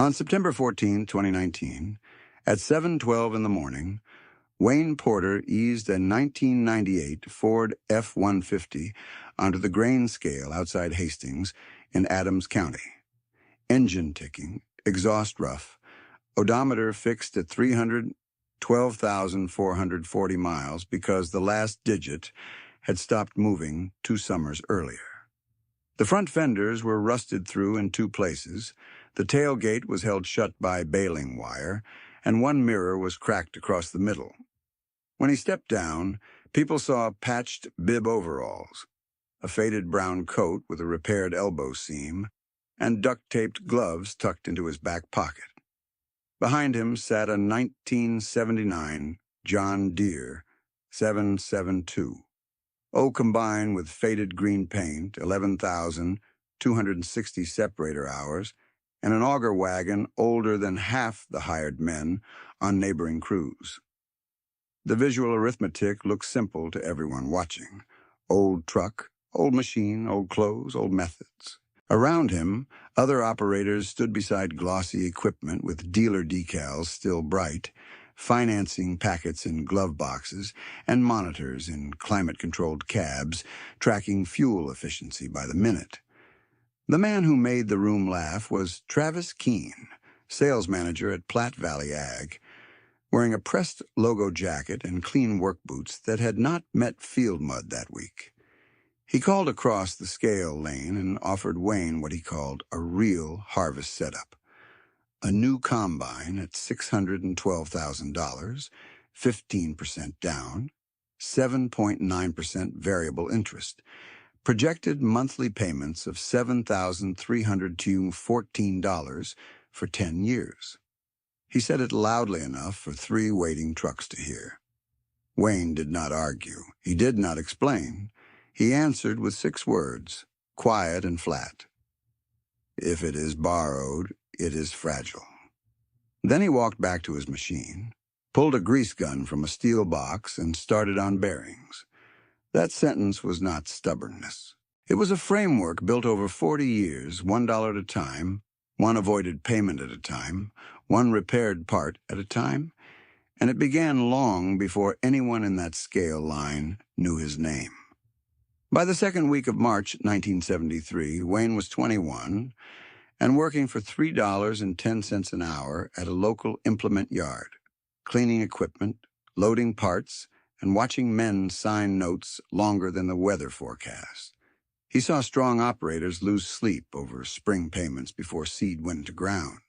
On September 14, 2019, at 7:12 in the morning, Wayne Porter eased a 1998 Ford F-150 onto the grain scale outside Hastings in Adams County. Engine ticking, exhaust rough, odometer fixed at 312,440 miles because the last digit had stopped moving 2 summers earlier. The front fenders were rusted through in 2 places, the tailgate was held shut by baling wire, and 1 mirror was cracked across the middle. When he stepped down, people saw patched bib overalls, a faded brown coat with a repaired elbow seam, and duct-taped gloves tucked into his back pocket. Behind him sat a 1979 John Deere 772. Combined with faded green paint, 11,260 separator hours, and an auger wagon older than half the hired men on neighboring crews. The visual arithmetic looked simple to everyone watching. Old truck, old machine, old clothes, old methods. Around him, other operators stood beside glossy equipment with dealer decals still bright, financing packets in glove boxes, and monitors in climate-controlled cabs, tracking fuel efficiency by the minute. The man who made the room laugh was Travis Keene, sales manager at Platte Valley Ag, wearing a pressed logo jacket and clean work boots that had not met field mud that week. He called across the scale lane and offered Wayne what he called a real harvest setup. A new combine at $612,000, 15% down, 7.9% variable interest, projected monthly payments of $7,314 for 10 years. He said it loudly enough for 3 waiting trucks to hear. Wayne did not argue. He did not explain. He answered with 6 words, quiet and flat. If it is borrowed, it is fragile. Then he walked back to his machine, pulled a grease gun from a steel box, and started on bearings. That sentence was not stubbornness. It was a framework built over 40 years, $1 at a time, 1 avoided payment at a time, 1 repaired part at a time, and it began long before anyone in that scale line knew his name. By the second week of March 1973, Wayne was 21 and working for $3.10 an hour at a local implement yard, cleaning equipment, loading parts, and watching men sign notes longer than the weather forecast. He saw strong operators lose sleep over spring payments before seed went to ground.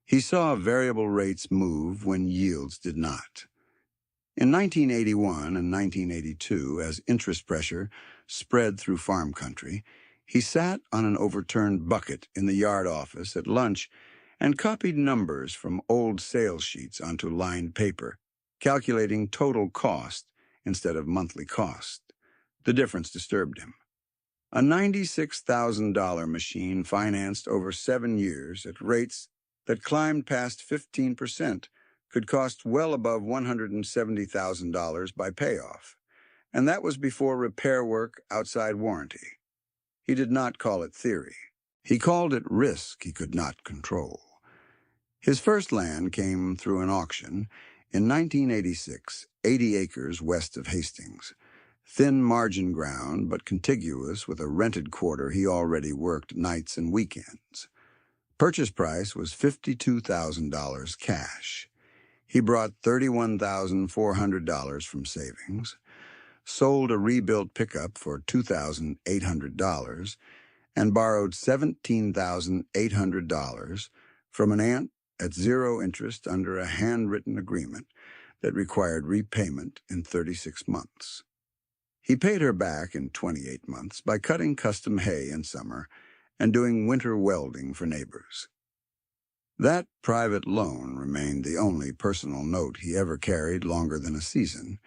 He saw variable rates move when yields did not. In 1981 and 1982, as interest pressure spread through farm country, he sat on an overturned bucket in the yard office at lunch and copied numbers from old sales sheets onto lined paper, calculating total cost instead of monthly cost. The difference disturbed him. A $96,000 machine financed over 7 years at rates that climbed past 15% could cost well above $170,000 by payoff, and that was before repair work outside warranty. He did not call it theory. He called it risk he could not control. His first land came through an auction in 1986, 80 acres west of Hastings. Thin margin ground, but contiguous with a rented quarter he already worked nights and weekends. Purchase price was $52,000 cash. He brought $31,400 from savings, sold a rebuilt pickup for $2,800, and borrowed $17,800 from an aunt at 0 interest under a handwritten agreement that required repayment in 36 months. He paid her back in 28 months by cutting custom hay in summer and doing winter welding for neighbors. That private loan remained the only personal note he ever carried longer than a season,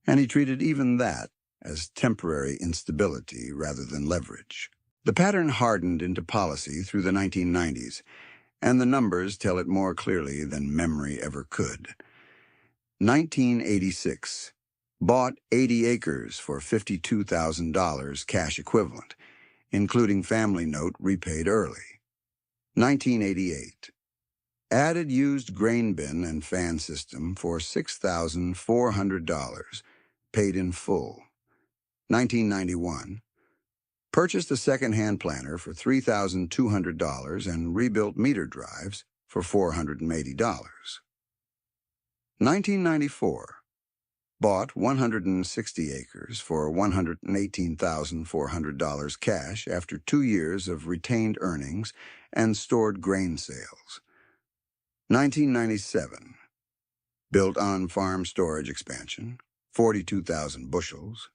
and he treated even that as temporary instability rather than leverage. The pattern hardened into policy through the 1990s, and the numbers tell it more clearly than memory ever could. 1986, bought 80 acres for $52,000 cash equivalent, including family note repaid early. 1988, Added used grain bin and fan system for $6,400, paid in full. 1991. Purchased a second-hand planter for $3,200 and rebuilt meter drives for $480. 1994. Bought 160 acres for $118,400 cash after 2 years of retained earnings and stored grain sales. 1997. Built on-farm storage expansion, 42,000 bushels.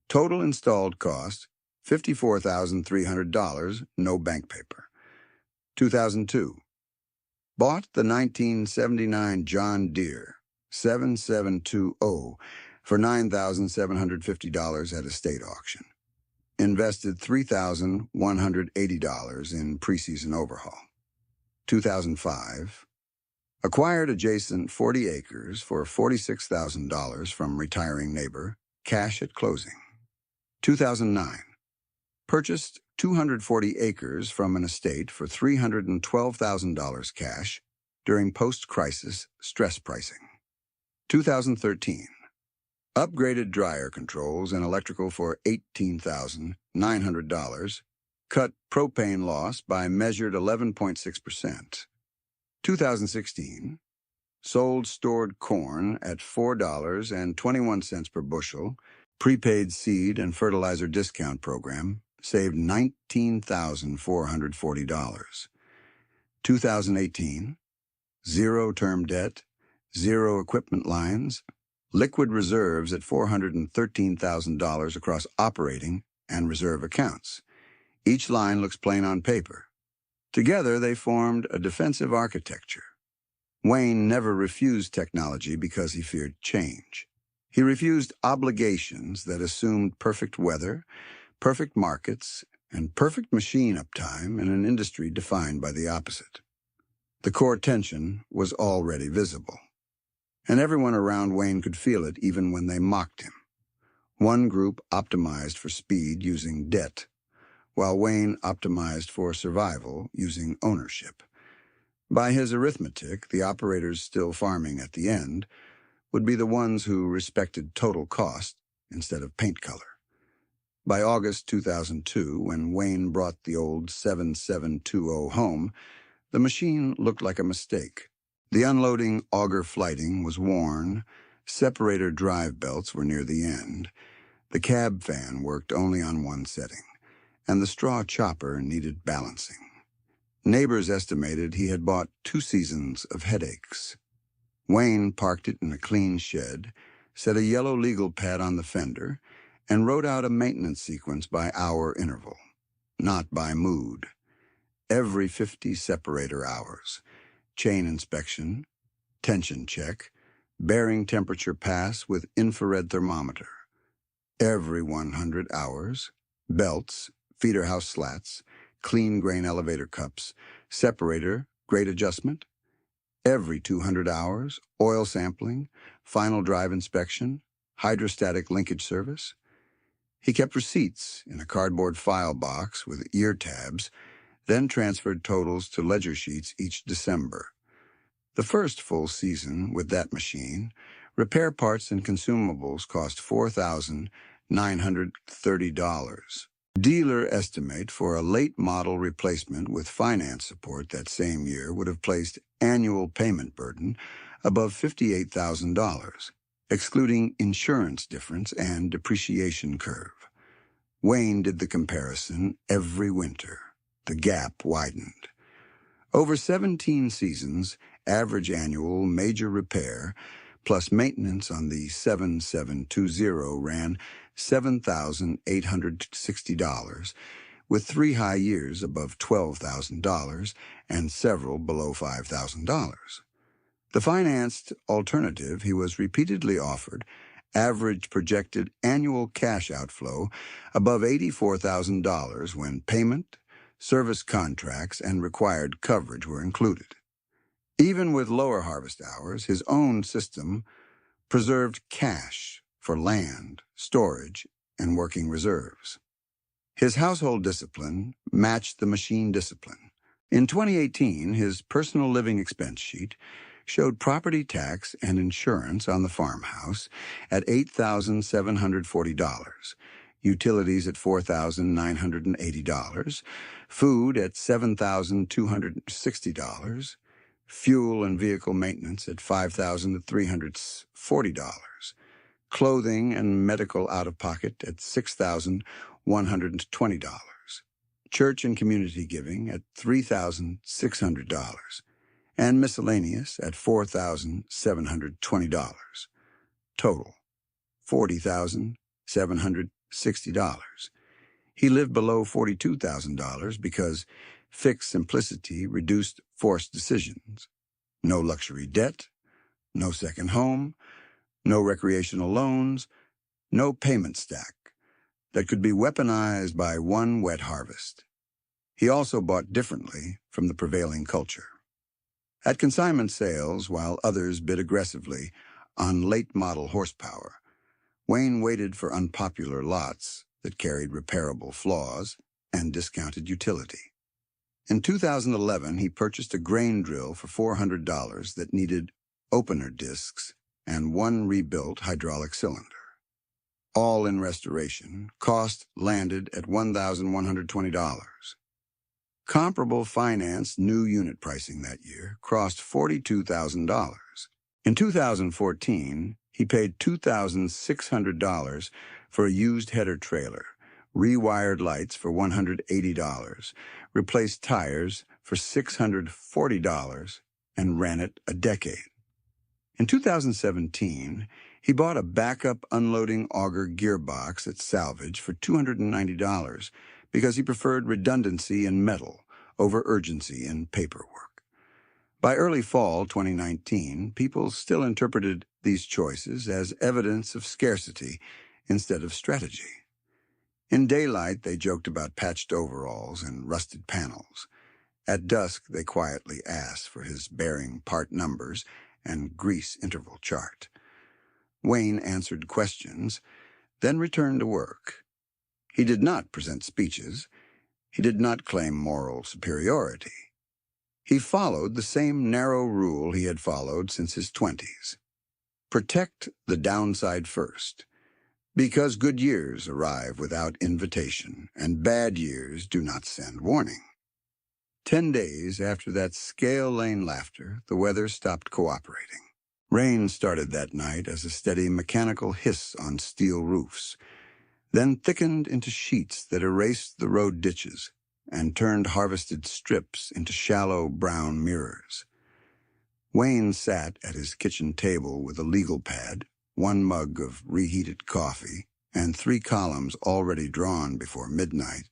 Total installed cost, $54,300, no bank paper. 2002. Bought the 1979 John Deere 7720 for $9,750 at a state auction. Invested $3,180 in preseason overhaul. 2005. Acquired adjacent 40 acres for $46,000 from retiring neighbor, cash at closing. 2009. Purchased 240 acres from an estate for $312,000 cash during post-crisis stress pricing. 2013. Upgraded dryer controls and electrical for $18,900. Cut propane loss by measured 11.6%. 2016. Sold stored corn at $4.21 per bushel. Prepaid seed and fertilizer discount program saved $19,440. 2018. Zero term debt, zero equipment lines, liquid reserves at $413,000 across operating and reserve accounts. Each line looks plain on paper. Together, they formed a defensive architecture. Wayne never refused technology because he feared change. He refused obligations that assumed perfect weather, perfect markets, and perfect machine uptime in an industry defined by the opposite. The core tension was already visible, and everyone around Wayne could feel it even when they mocked him. One group optimized for speed using debt, while Wayne optimized for survival using ownership. By his arithmetic, the operators still farming at the end would be the ones who respected total cost instead of paint color. By August 2002, when Wayne brought the old 7720 home, the machine looked like a mistake. The unloading auger flighting was worn, separator drive belts were near the end, the cab fan worked only on one setting, and the straw chopper needed balancing. Neighbors estimated he had bought 2 seasons of headaches. Wayne parked it in a clean shed, set a yellow legal pad on the fender, and wrote out a maintenance sequence by hour interval, not by mood. Every 50 separator hours, chain inspection, tension check, bearing temperature pass with infrared thermometer. Every 100 hours, belts, feeder house slats, clean grain elevator cups, separator, grade adjustment. Every 200 hours, oil sampling, final drive inspection, hydrostatic linkage service. He kept receipts in a cardboard file box with ear tabs, then transferred totals to ledger sheets each December. The first full season with that machine, repair parts and consumables cost $4,930. Dealer estimate for a late model replacement with finance support that same year would have placed annual payment burden above $58,000, excluding insurance difference and depreciation curve. Wayne did the comparison every winter. The gap widened. Over 17 seasons, average annual major repair plus maintenance on the 7720 ran $7,860, with 3 high years above $12,000 and several below $5,000. The financed alternative he was repeatedly offered average projected annual cash outflow above $84,000 when payment, service contracts, and required coverage were included. Even with lower harvest hours, his own system preserved cash for land, storage, and working reserves. His household discipline matched the machine discipline. In 2018, his personal living expense sheet showed property tax and insurance on the farmhouse at $8,740, utilities at $4,980, food at $7,260, fuel and vehicle maintenance at $5,340, clothing and medical out-of-pocket at $6,120, church and community giving at $3,600, and miscellaneous at $4,720. Total, $40,760. He lived below $42,000 because fixed simplicity reduced forced decisions. No luxury debt, no second home, no recreational loans, no payment stack that could be weaponized by one wet harvest. He also bought differently from the prevailing culture. At consignment sales, while others bid aggressively on late-model horsepower, Wayne waited for unpopular lots that carried repairable flaws and discounted utility. In 2011, he purchased a grain drill for $400 that needed opener discs and one rebuilt hydraulic cylinder. All in restoration, cost landed at $1,120. Comparable finance new unit pricing that year crossed $42,000. In 2014, he paid $2,600 for a used header trailer, rewired lights for $180, replaced tires for $640, and ran it a decade. In 2017, he bought a backup unloading auger gearbox at Salvage for $290 because he preferred redundancy in metal over urgency in paperwork. By early fall 2019, people still interpreted these choices as evidence of scarcity instead of strategy. In daylight, they joked about patched overalls and rusted panels. At dusk, they quietly asked for his bearing part numbers and grease interval chart. Wayne answered questions, then returned to work. He did not present speeches. He did not claim moral superiority. He followed the same narrow rule he had followed since his 20s. Protect the downside first, because good years arrive without invitation, and bad years do not send warning. 10 days after that scale-lane laughter, the weather stopped cooperating. Rain started that night as a steady mechanical hiss on steel roofs, then thickened into sheets that erased the road ditches and turned harvested strips into shallow brown mirrors. Wayne sat at his kitchen table with a legal pad, one mug of reheated coffee, and 3 columns already drawn before midnight,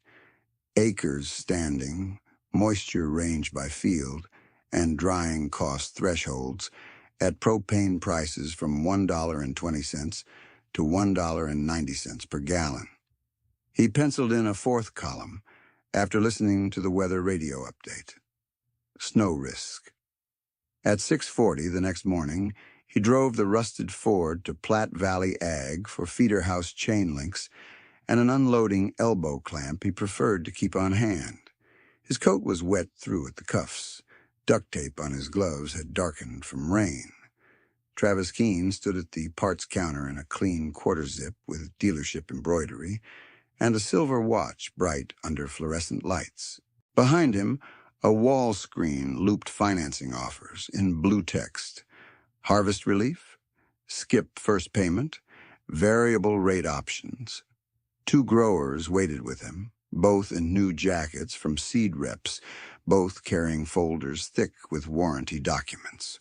acres standing, moisture range by field, and drying cost thresholds at propane prices from $1.20 to $1.90 per gallon. He penciled in a 4th column after listening to the weather radio update. Snow risk. At 6:40 the next morning, he drove the rusted Ford to Platte Valley Ag for feeder house chain links and an unloading elbow clamp he preferred to keep on hand. His coat was wet through at the cuffs. Duct tape on his gloves had darkened from rain. Travis Keene stood at the parts counter in a clean quarter-zip with dealership embroidery and a silver watch bright under fluorescent lights. Behind him, a wall screen looped financing offers in blue text. Harvest relief, skip first payment, variable rate options. 2 growers waited with him, both in new jackets from seed reps, both carrying folders thick with warranty documents.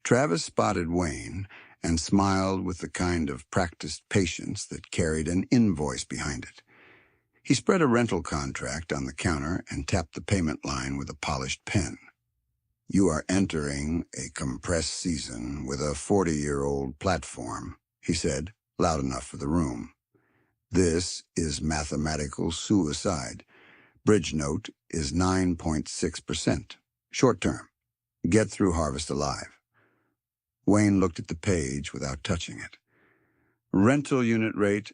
Travis spotted Wayne and smiled with the kind of practiced patience that carried an invoice behind it. He spread a rental contract on the counter and tapped the payment line with a polished pen. "You are entering a compressed season with a 40-year-old platform," he said, loud enough for the room. "This is mathematical suicide. Bridge note is 9.6%. Short term. Get through harvest alive." Wayne looked at the page without touching it. Rental unit rate,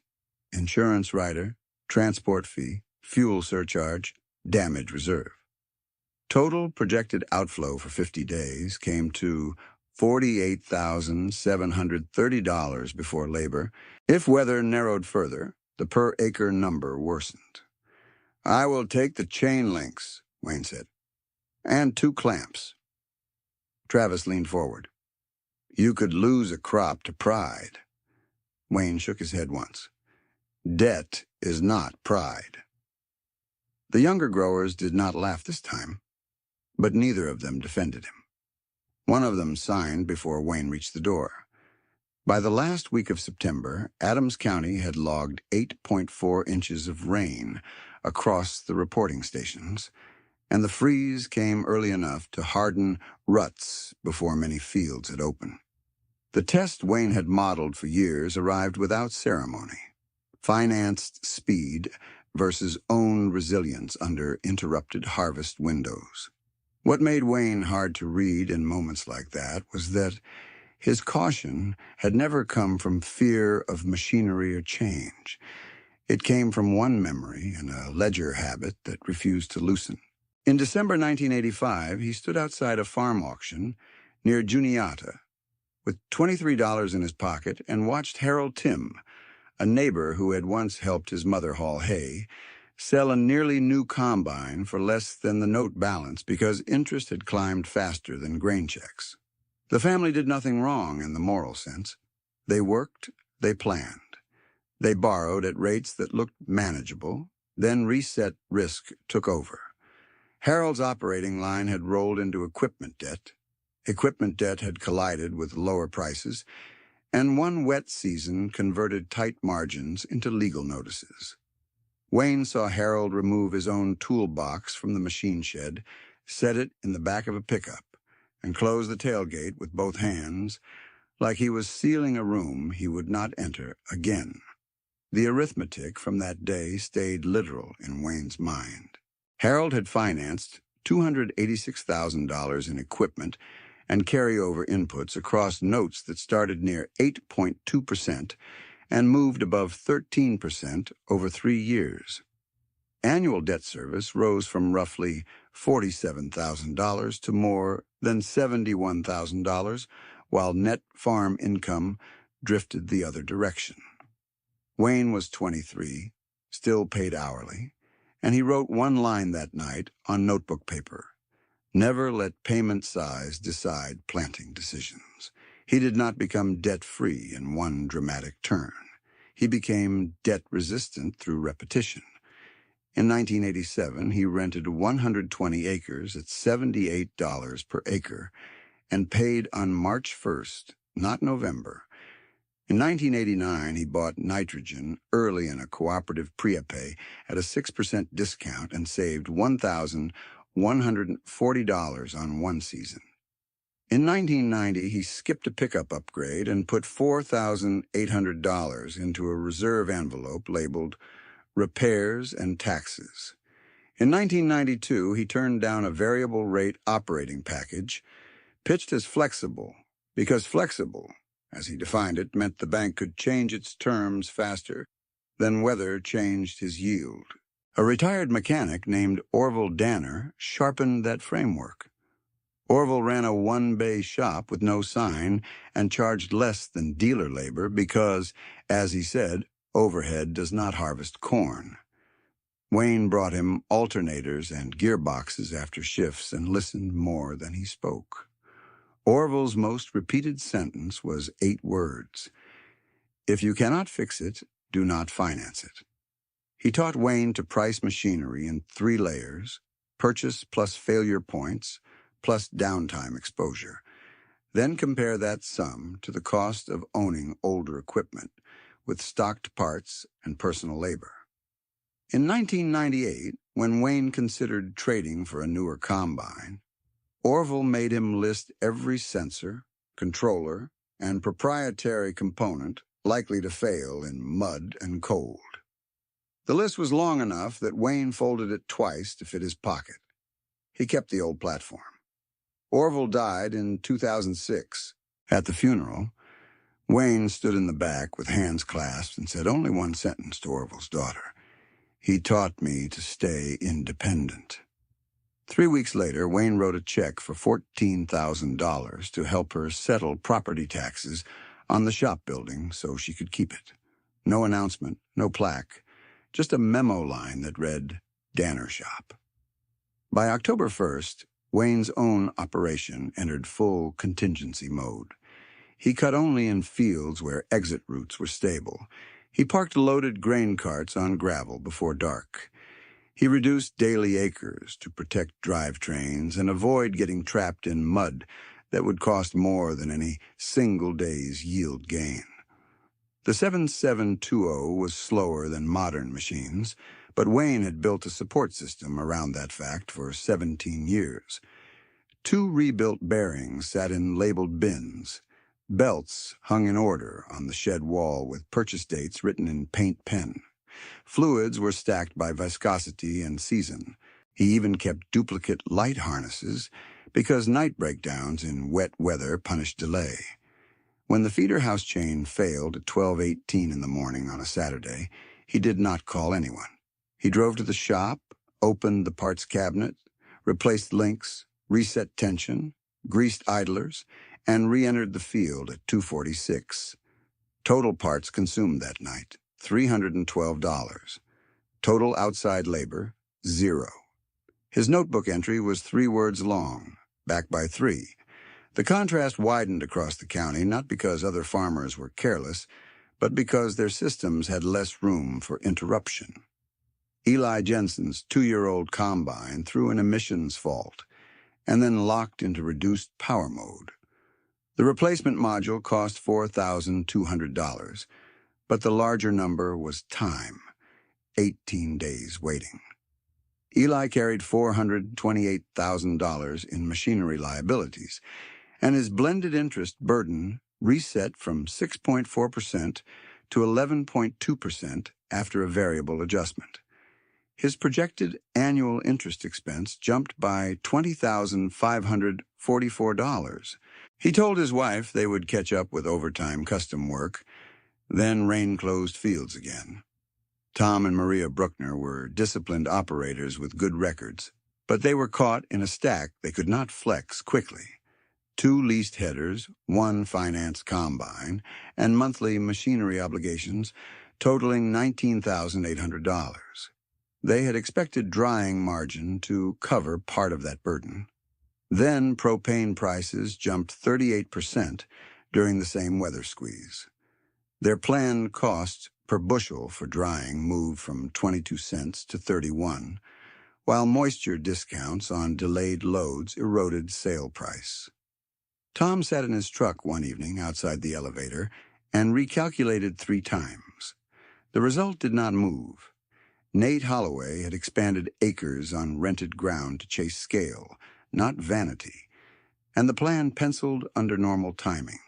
insurance rider, transport fee, fuel surcharge, damage reserve. Total projected outflow for 50 days came to $48,730 before labor. If weather narrowed further, the per-acre number worsened. "I will take the chain links," Wayne said, "and 2 clamps." Travis leaned forward. "You could lose a crop to pride." Wayne shook his head once. "Debt is not pride." The younger growers did not laugh this time, but neither of them defended him. One of them signed before Wayne reached the door. By the last week of September, Adams County had logged 8.4 inches of rain across the reporting stations, and the freeze came early enough to harden ruts before many fields had opened. The test Wayne had modeled for years arrived without ceremony. Financed speed versus owned resilience under interrupted harvest windows. What made Wayne hard to read in moments like that was that his caution had never come from fear of machinery or change. It came from one memory and a ledger habit that refused to loosen. In December 1985, he stood outside a farm auction near Juniata with $23 in his pocket and watched Harold Tim, a neighbor who had once helped his mother haul hay, sell a nearly new combine for less than the note balance because interest had climbed faster than grain checks. The family did nothing wrong in the moral sense. They worked, they planned. They borrowed at rates that looked manageable, then reset risk took over. Harold's operating line had rolled into equipment debt. Equipment debt had collided with lower prices, and one wet season converted tight margins into legal notices. Wayne saw Harold remove his own toolbox from the machine shed, set it in the back of a pickup, and close the tailgate with both hands, like he was sealing a room he would not enter again. The arithmetic from that day stayed literal in Wayne's mind. Harold had financed $286,000 in equipment and carryover inputs across notes that started near 8.2% and moved above 13% over 3 years. Annual debt service rose from roughly $47,000 to more than $71,000, while net farm income drifted the other direction. Wayne was 23, still paid hourly, and he wrote one line that night on notebook paper: "Never let payment size decide planting decisions." He did not become debt-free in one dramatic turn. He became debt-resistant through repetition. In 1987, he rented 120 acres at $78 per acre and paid on March 1st, not November. In 1989, he bought nitrogen early in a cooperative prepay at a 6% discount and saved $1,140 on one season. In 1990, he skipped a pickup upgrade and put $4,800 into a reserve envelope labeled repairs and taxes. In 1992, he turned down a variable rate operating package pitched as flexible because flexible, as he defined it, meant the bank could change its terms faster than weather changed his yield. A retired mechanic named Orville Danner sharpened that framework. Orville ran a one-bay shop with no sign and charged less than dealer labor because, as he said, overhead does not harvest corn. Wayne brought him alternators and gearboxes after shifts and listened more than he spoke. Orville's most repeated sentence was 8 words: "If you cannot fix it, do not finance it." He taught Wayne to price machinery in 3 layers: purchase plus failure points plus downtime exposure. Then compare that sum to the cost of owning older equipment with stocked parts and personal labor. In 1998, when Wayne considered trading for a newer combine, Orville made him list every sensor, controller, and proprietary component likely to fail in mud and cold. The list was long enough that Wayne folded it twice to fit his pocket. He kept the old platform. Orville died in 2006. At the funeral, Wayne stood in the back with hands clasped and said only one sentence to Orville's daughter: "He taught me to stay independent." 3 weeks later, Wayne wrote a check for $14,000 to help her settle property taxes on the shop building so she could keep it. No announcement, no plaque, just a memo line that read, Danner Shop. By October 1st, Wayne's own operation entered full contingency mode. He cut only in fields where exit routes were stable. He parked loaded grain carts on gravel before dark. He reduced daily acres to protect drivetrains and avoid getting trapped in mud that would cost more than any single day's yield gain. The 7720 was slower than modern machines, but Wayne had built a support system around that fact for 17 years. 2 rebuilt bearings sat in labeled bins. Belts hung in order on the shed wall with purchase dates written in paint pen. Fluids were stacked by viscosity and season. He even kept duplicate light harnesses because night breakdowns in wet weather punished delay. When the feeder house chain failed at 12:18 in the morning on a Saturday, he did not call anyone. He drove to the shop, opened the parts cabinet, replaced links, reset tension, greased idlers, and re-entered the field at 2:46. Total parts consumed that night, $312. Total outside labor, 0. His notebook entry was 3 words long, back by 3. The contrast widened across the county not because other farmers were careless, but because their systems had less room for interruption. Eli Jensen's 2-year-old combine threw an emissions fault and then locked into reduced power mode. The replacement module cost $4,200, but the larger number was time, 18 days waiting. Eli carried $428,000 in machinery liabilities, and his blended interest burden reset from 6.4% to 11.2% after a variable adjustment. His projected annual interest expense jumped by $20,544. He told his wife they would catch up with overtime custom work, then rain-closed fields again. Tom and Maria Bruckner were disciplined operators with good records, but they were caught in a stack they could not flex quickly. 2 leased headers, 1 finance combine, and monthly machinery obligations totaling $19,800. They had expected drying margin to cover part of that burden. Then propane prices jumped 38% during the same weather squeeze. Their planned cost per bushel for drying moved from 22 cents to 31, while moisture discounts on delayed loads eroded sale price. Tom sat in his truck one evening outside the elevator and recalculated 3 times. The result did not move. Nate Holloway had expanded acres on rented ground to chase scale, not vanity, and the plan penciled under normal timing.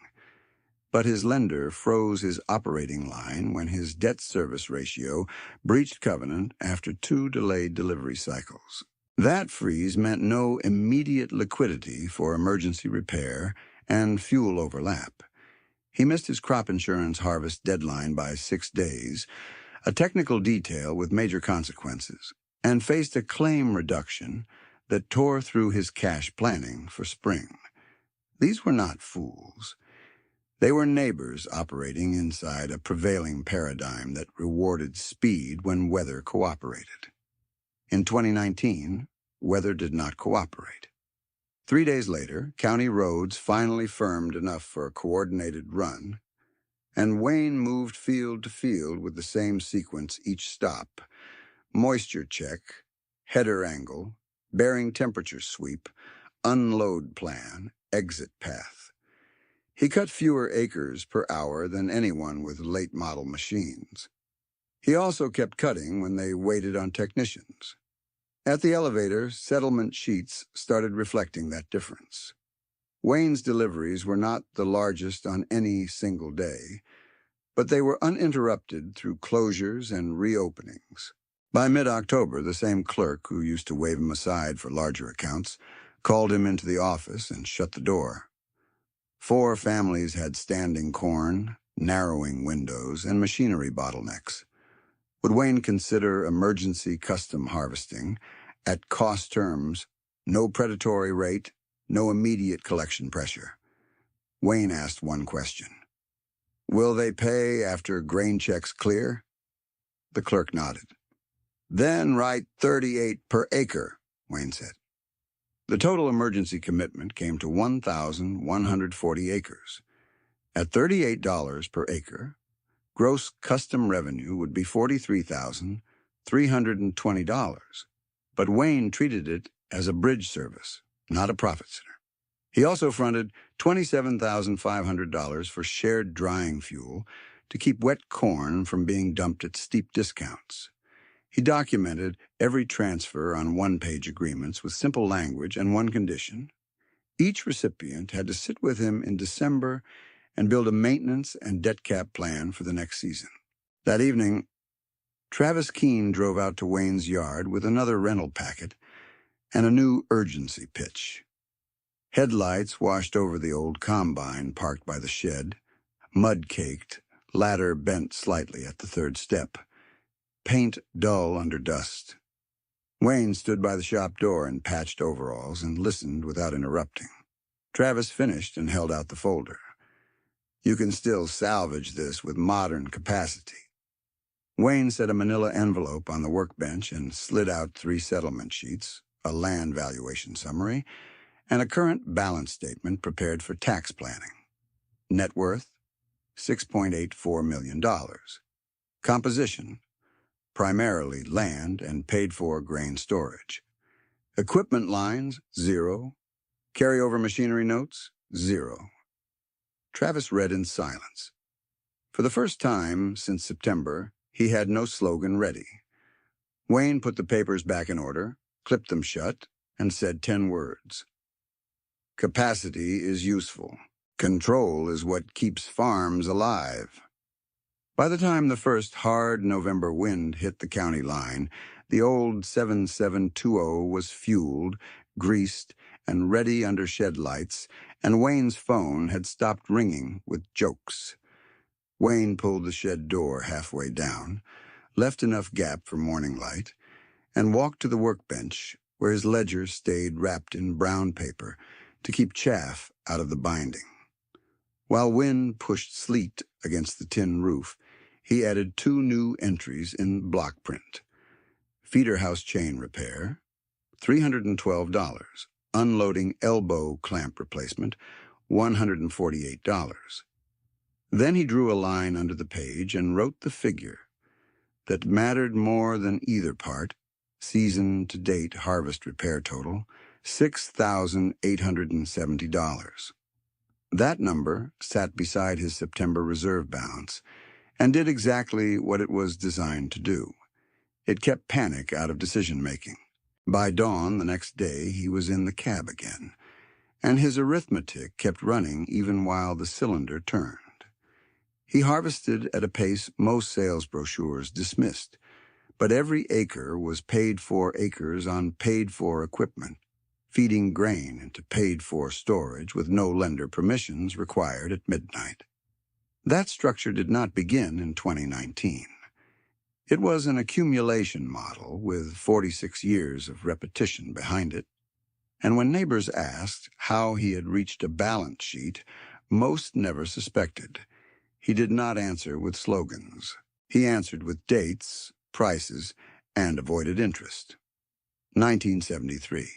But his lender froze his operating line when his debt service ratio breached covenant after 2 delayed delivery cycles. That freeze meant no immediate liquidity for emergency repair and fuel overlap. He missed his crop insurance harvest deadline by 6 days, a technical detail with major consequences, and faced a claim reduction that tore through his cash planning for spring. These were not fools. They were neighbors operating inside a prevailing paradigm that rewarded speed when weather cooperated. In 2019, weather did not cooperate. 3 days later, county roads finally firmed enough for a coordinated run, and Wayne moved field to field with the same sequence each stop: moisture check, header angle, bearing temperature sweep, unload plan, exit path. He cut fewer acres per hour than anyone with late-model machines. He also kept cutting when they waited on technicians. At the elevator, settlement sheets started reflecting that difference. Wayne's deliveries were not the largest on any single day, but they were uninterrupted through closures and reopenings. By mid-October, the same clerk who used to wave him aside for larger accounts called him into the office and shut the door. 4 families had standing corn, narrowing windows, and machinery bottlenecks. Would Wayne consider emergency custom harvesting at cost terms No predatory rate, no immediate collection pressure. Wayne asked one question. Will they pay after grain checks clear? The clerk nodded. Then write 38 per acre, Wayne said. The total emergency commitment came to 1,140 acres. At $38 per acre, gross custom revenue would be $43,320, but Wayne treated it as a bridge service, not a profit center. He also fronted $27,500 for shared drying fuel to keep wet corn from being dumped at steep discounts. He documented every transfer on one-page agreements with simple language and one condition. Each recipient had to sit with him in December and build a maintenance and debt cap plan for the next season. That evening, Travis Keene drove out to Wayne's yard with another rental packet and a new urgency pitch. Headlights washed over the old combine parked by the shed, mud-caked, ladder bent slightly at the third step, paint dull under dust. Wayne stood by the shop door in patched overalls and listened without interrupting. Travis finished and held out the folder. You can still salvage this with modern capacity. Wayne set a manila envelope on the workbench and slid out 3 settlement sheets, a land valuation summary, and a current balance statement prepared for tax planning. Net worth, $6.84 million. Composition, primarily land and paid-for grain storage. Equipment lines, 0. Carryover machinery notes, 0. Travis read in silence. For the first time since September, he had no slogan ready. Wayne put the papers back in order, clipped them shut, and said 10 words. Capacity is useful. Control is what keeps farms alive. By the time the first hard November wind hit the county line, the old 7720 was fueled, greased, and ready under shed lights, and Wayne's phone had stopped ringing with jokes. Wayne pulled the shed door halfway down, left enough gap for morning light, and walked to the workbench where his ledger stayed wrapped in brown paper to keep chaff out of the binding. While wind pushed sleet against the tin roof, he added 2 new entries in block print. Feeder house chain repair, $312. Unloading elbow clamp replacement, $148. Then he drew a line under the page and wrote the figure that mattered more than either part, season-to-date harvest repair total, $6,870. That number sat beside his September reserve balance and did exactly what it was designed to do. It kept panic out of decision-making. By dawn the next day, he was in the cab again, and his arithmetic kept running even while the cylinder turned. He harvested at a pace most sales brochures dismissed, but every acre was paid-for acres on paid-for equipment, feeding grain into paid-for storage with no lender permissions required at midnight. That structure did not begin in 2019. It was an accumulation model with 46 years of repetition behind it, and when neighbors asked how he had reached a balance sheet, most never suspected. He did not answer with slogans. He answered with dates, prices, and avoided interest. 1973.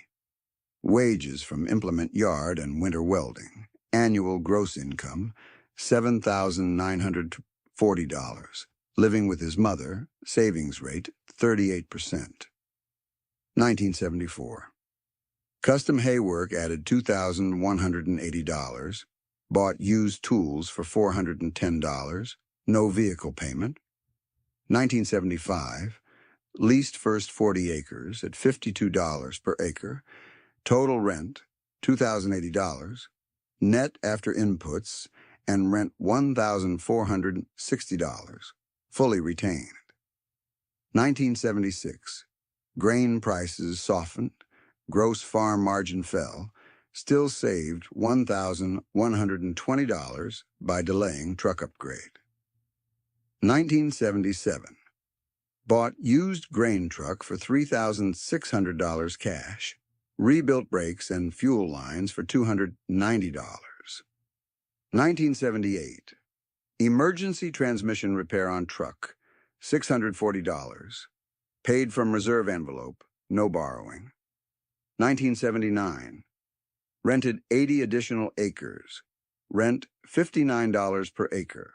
Wages from implement yard and winter welding. Annual gross income, $7,940. Living with his mother, savings rate, 38%. 1974. Custom hay work added $2,180. Bought used tools for $410. No vehicle payment. 1975. Leased first 40 acres at $52 per acre. Total rent, $2,080. Net after inputs and rent $1,460. Fully retained. 1976. Grain prices softened. Gross farm margin fell. Still saved $1,120 by delaying truck upgrade. 1977. Bought used grain truck for $3,600 cash. rebuilt brakes and fuel lines for $290. 1978, emergency transmission repair on truck, $640, paid from reserve envelope, no borrowing. 1979, rented 80 additional acres, rent $59 per acre.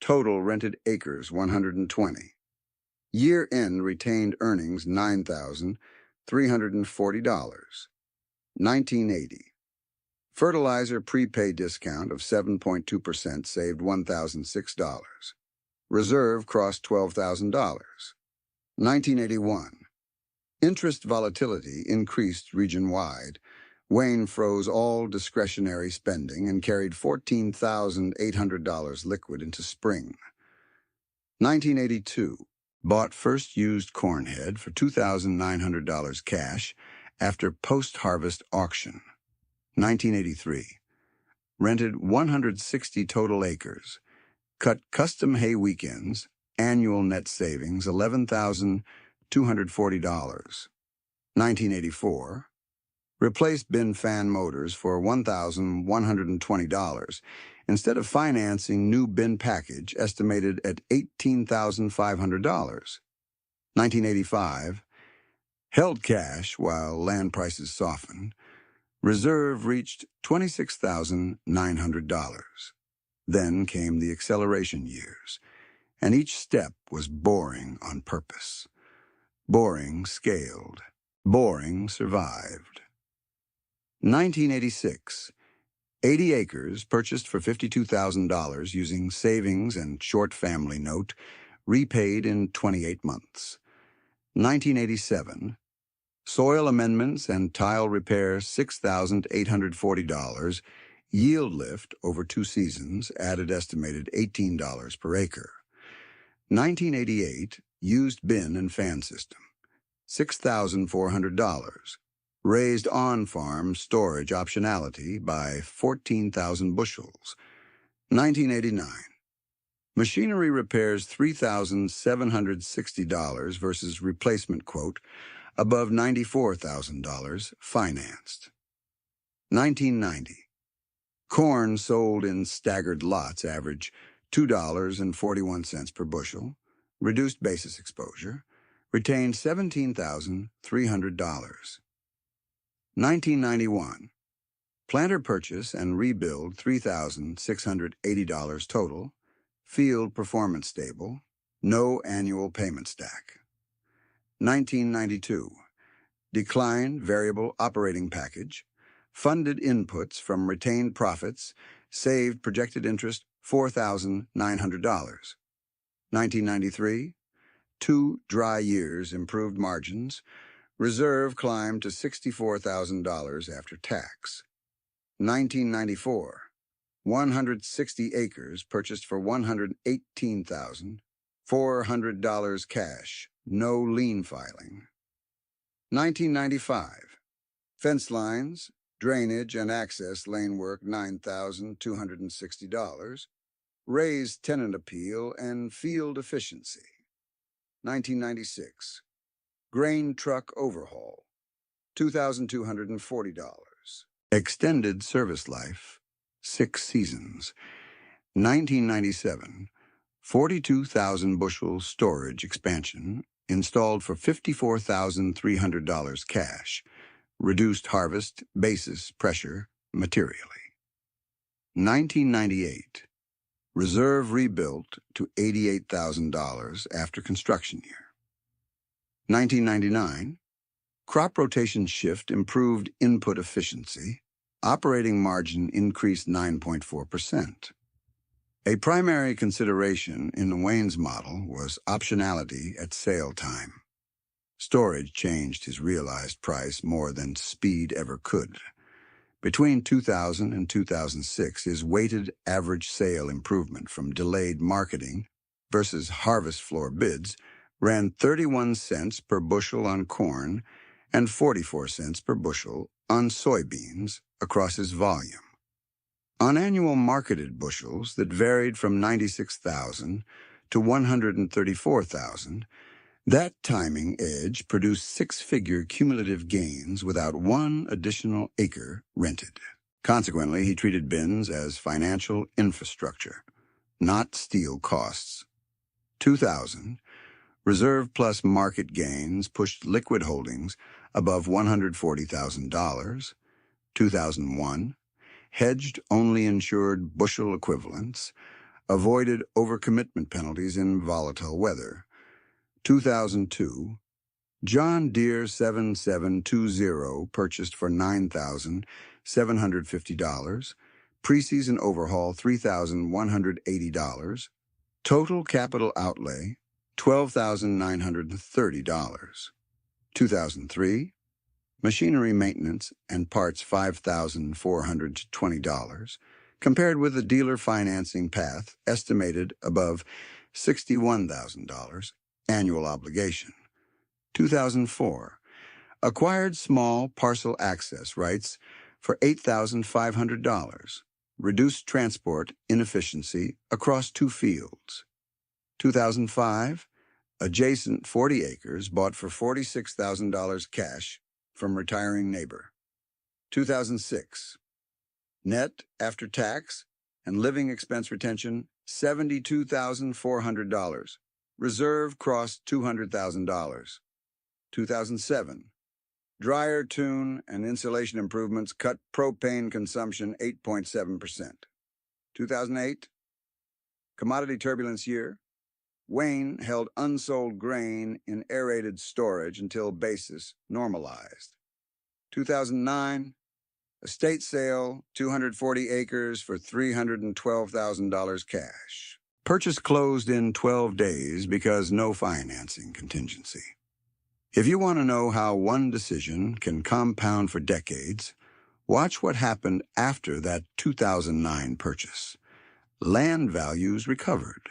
Total rented acres 120. Year-end retained earnings $9,340. 1980. Fertilizer prepaid discount of 7.2% saved $1,006. Reserve crossed $12,000. 1981. Interest volatility increased region-wide. Wayne froze all discretionary spending and carried $14,800 liquid into spring. 1982. Bought first used corn head for $2,900 cash after post-harvest auction. 1983. Rented 160 total acres. Cut custom hay weekends. Annual net savings $11,240. 1984. Replaced bin fan motors for $1,120 instead of financing new bin package estimated at $18,500. 1985. Held cash while land prices softened. Reserve reached $26,900. Then came the acceleration years, and each step was boring on purpose. Boring scaled. Boring survived. 1986. 80 acres purchased for $52,000 using savings and short family note, repaid in 28 months. 1987. Soil amendments and tile repair $6,840. Yield lift over 2 seasons added estimated $18 per acre. 1988. Used bin and fan system $6,400. Raised on-farm storage optionality by 14,000 bushels. 1989. Machinery repairs $3,760 versus replacement quote above $94,000 financed. 1990. Corn sold in staggered lots average $2.41 per bushel, reduced basis exposure, retained $17,300. 1991. Planter purchase and rebuild $3,680 total, field performance stable, no annual payment stack. 1992. Declined variable operating package, funded inputs from retained profits, saved projected interest $4,900. 1993. 2 dry years improved margins, reserve climbed to $64,000 after tax. 1994. 160 acres purchased for $118,400 cash, no lien filing. 1995. Fence lines, drainage and access lane work $9,260, raised tenant appeal and field efficiency. 1996. Grain truck overhaul, $2,240. Extended service life, 6 seasons. 1997. 42,000 bushel storage expansion, installed for $54,300 cash, reduced harvest, basis, pressure, materially. 1998. Reserve rebuilt to $88,000 after construction year. 1999. Crop rotation shift improved input efficiency. Operating margin increased 9.4%. A primary consideration in Wayne's model was optionality at sale time. Storage changed his realized price more than speed ever could. Between 2000 and 2006, his weighted average sale improvement from delayed marketing versus harvest floor bids ran 31 cents per bushel on corn and 44 cents per bushel on soybeans across his volume. On annual marketed bushels that varied from 96,000 to 134,000, That timing edge produced six-figure cumulative gains without one additional acre rented. Consequently, he treated bins as financial infrastructure, not steel costs. 2000, reserve plus market gains pushed liquid holdings above $140,000. 2001, hedged only insured bushel equivalents, avoided overcommitment penalties in volatile weather. 2002, John Deere 7720 purchased for $9,750, preseason overhaul $3,180, total capital outlay $12,930. 2003, machinery maintenance and parts $5,420, compared with a dealer financing path estimated above $61,000 annual obligation. 2004, acquired small parcel access rights for $8,500, reduced transport inefficiency across 2 fields. 2005, adjacent 40 acres bought for $46,000 cash from retiring neighbor. 2006, net after tax and living expense retention $72,400. Reserve crossed $200,000. 2007, dryer tune and insulation improvements cut propane consumption 8.7%. 2008, commodity turbulence year, Wayne held unsold grain in aerated storage until basis normalized. 2009, estate sale, 240 acres for $312,000 cash. Purchase closed in 12 days because no financing contingency. If you want to know how one decision can compound for decades, watch what happened after that 2009 purchase. Land values recovered.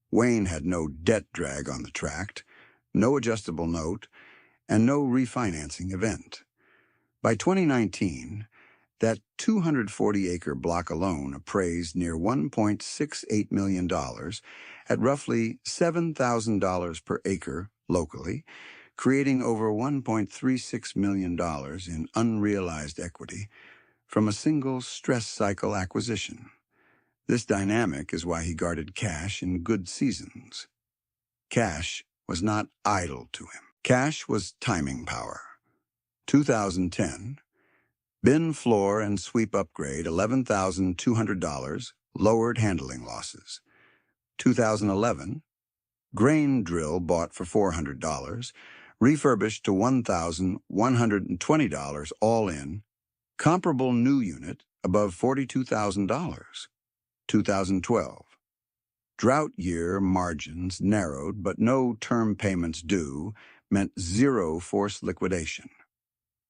Wayne had no debt drag on the tract, no adjustable note, and no refinancing event. By 2019, that 240-acre block alone appraised near $1.68 million at roughly $7,000 per acre locally, creating over $1.36 million in unrealized equity from a single stress cycle acquisition. This dynamic is why he guarded cash in good seasons. Cash was not idle to him. Cash was timing power. 2010, bin floor and sweep upgrade $11,200, lowered handling losses. 2011, grain drill bought for $400, refurbished to $1,120 all in, comparable new unit above $42,000. 2012, drought year margins narrowed but no term payments due meant zero forced liquidation.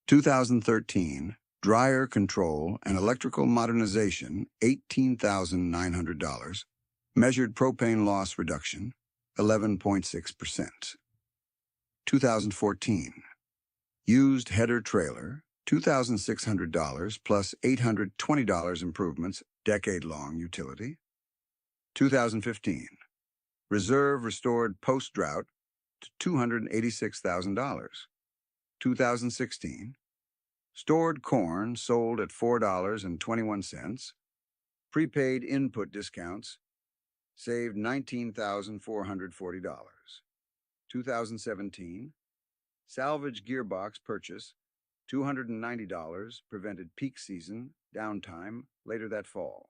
2013, dryer control and electrical modernization $18,900, measured propane loss reduction 11.6%. 2014, used header trailer $2,600 plus $820 improvements, decade-long utility. 2015, reserve restored post-drought to $286,000. 2016, stored corn sold at $4.21, prepaid input discounts saved $19,440. 2017, salvage gearbox purchase $290 prevented peak season downtime later that fall.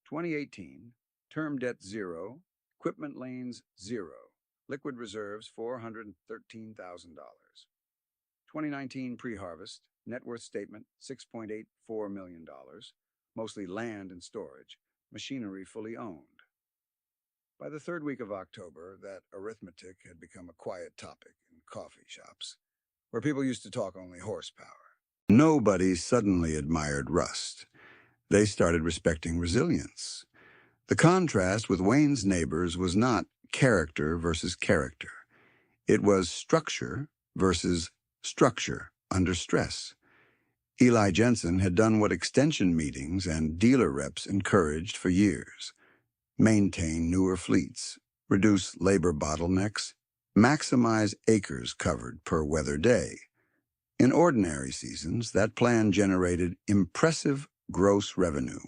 2018, term debt zero, equipment lanes zero, liquid reserves $413,000. 2019 pre-harvest, net worth statement $6.84 million, mostly land and storage, machinery fully owned. By the third week of October, that arithmetic had become a quiet topic in coffee shops, where people used to talk only horsepower. Nobody suddenly admired rust. They started respecting resilience. The contrast with Wayne's neighbors was not character versus character. It was structure versus structure under stress. Eli Jensen had done what extension meetings and dealer reps encouraged for years: maintain newer fleets, reduce labor bottlenecks, maximize acres covered per weather day. In ordinary seasons, that plan generated impressive gross revenue.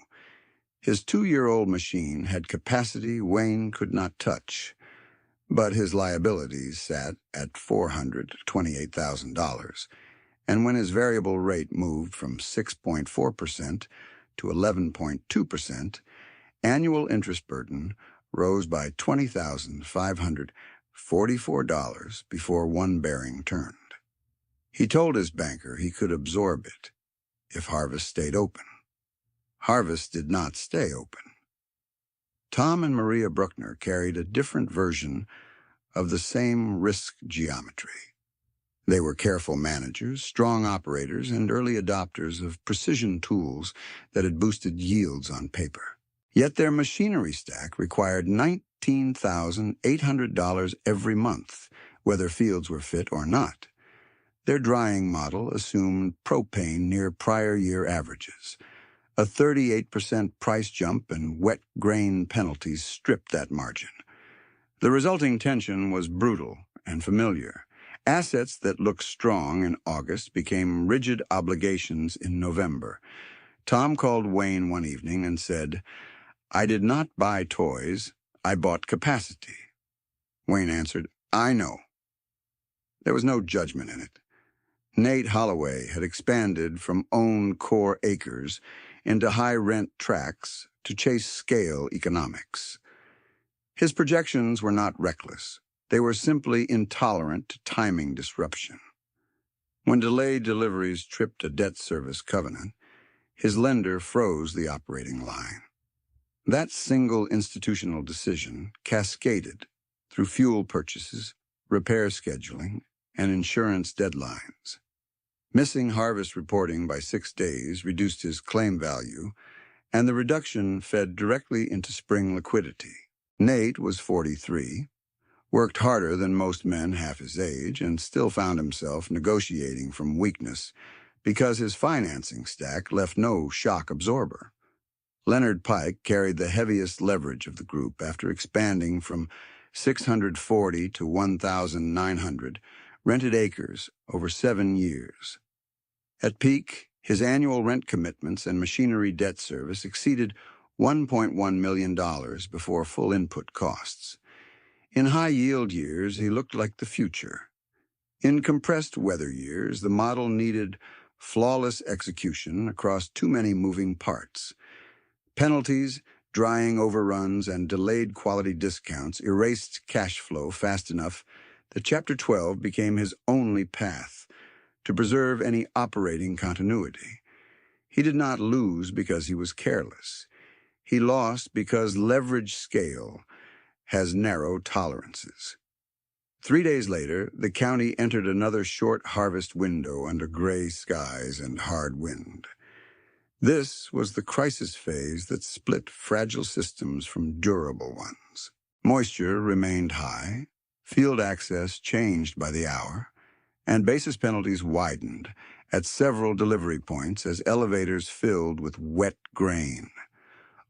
His 2-year-old machine had capacity Wayne could not touch, but his liabilities sat at $428,000, and when his variable rate moved from 6.4% to 11.2%, annual interest burden rose by $20,544 before one bearing turned. He told his banker he could absorb it if Harvest stayed open. Harvest did not stay open. Tom and Maria Bruckner carried a different version of the same risk geometry. They were careful managers, strong operators, and early adopters of precision tools that had boosted yields on paper. Yet their machinery stack required $19,800 every month, whether fields were fit or not. Their drying model assumed propane near prior year averages. A 38% price jump and wet grain penalties stripped that margin. The resulting tension was brutal and familiar. Assets that looked strong in August became rigid obligations in November. Tom called Wayne one evening and said, "I did not buy toys, I bought capacity." Wayne answered, "I know." There was no judgment in it. Nate Holloway had expanded from owned core acres into high-rent tracts to chase scale economics. His projections were not reckless. They were simply intolerant to timing disruption. When delayed deliveries tripped a debt service covenant, his lender froze the operating line. That single institutional decision cascaded through fuel purchases, repair scheduling, and insurance deadlines. Missing harvest reporting by 6 days reduced his claim value, and the reduction fed directly into spring liquidity. Nate was 43, worked harder than most men half his age, and still found himself negotiating from weakness because his financing stack left no shock absorber. Leonard Pike carried the heaviest leverage of the group after expanding from 640 to 1,900 rented acres over 7 years. At peak, his annual rent commitments and machinery debt service exceeded $1.1 million before full input costs. In high-yield years, he looked like the future. In compressed weather years, the model needed flawless execution across too many moving parts. Penalties, drying overruns, and delayed quality discounts erased cash flow fast enough that Chapter 12 became his only path to preserve any operating continuity. He did not lose because he was careless. He lost because leverage scale has narrow tolerances. 3 days later, the county entered another short harvest window under gray skies and hard wind. This was the crisis phase that split fragile systems from durable ones. Moisture remained high, field access changed by the hour, and basis penalties widened at several delivery points as elevators filled with wet grain.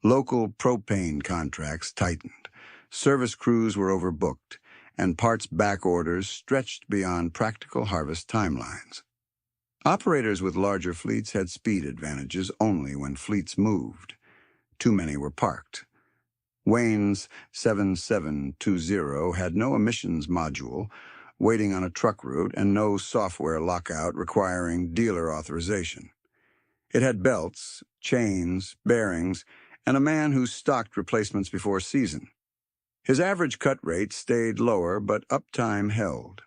Local propane contracts tightened, service crews were overbooked, and parts back orders stretched beyond practical harvest timelines. Operators with larger fleets had speed advantages only when fleets moved. Too many were parked. Wayne's 7720 had no emissions module waiting on a truck route and no software lockout requiring dealer authorization. It had belts, chains, bearings, and a man who stocked replacements before season. His average cut rate stayed lower, but uptime held.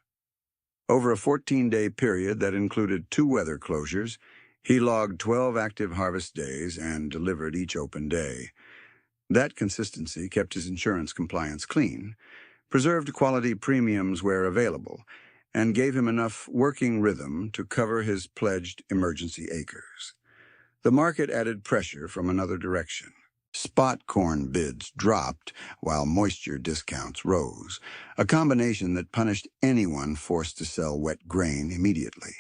Over a 14-day period that included 2 weather closures, he logged 12 active harvest days and delivered each open day. That consistency kept his insurance compliance clean, preserved quality premiums where available, and gave him enough working rhythm to cover his pledged emergency acres. The market added pressure from another direction. Spot corn bids dropped while moisture discounts rose, a combination that punished anyone forced to sell wet grain immediately.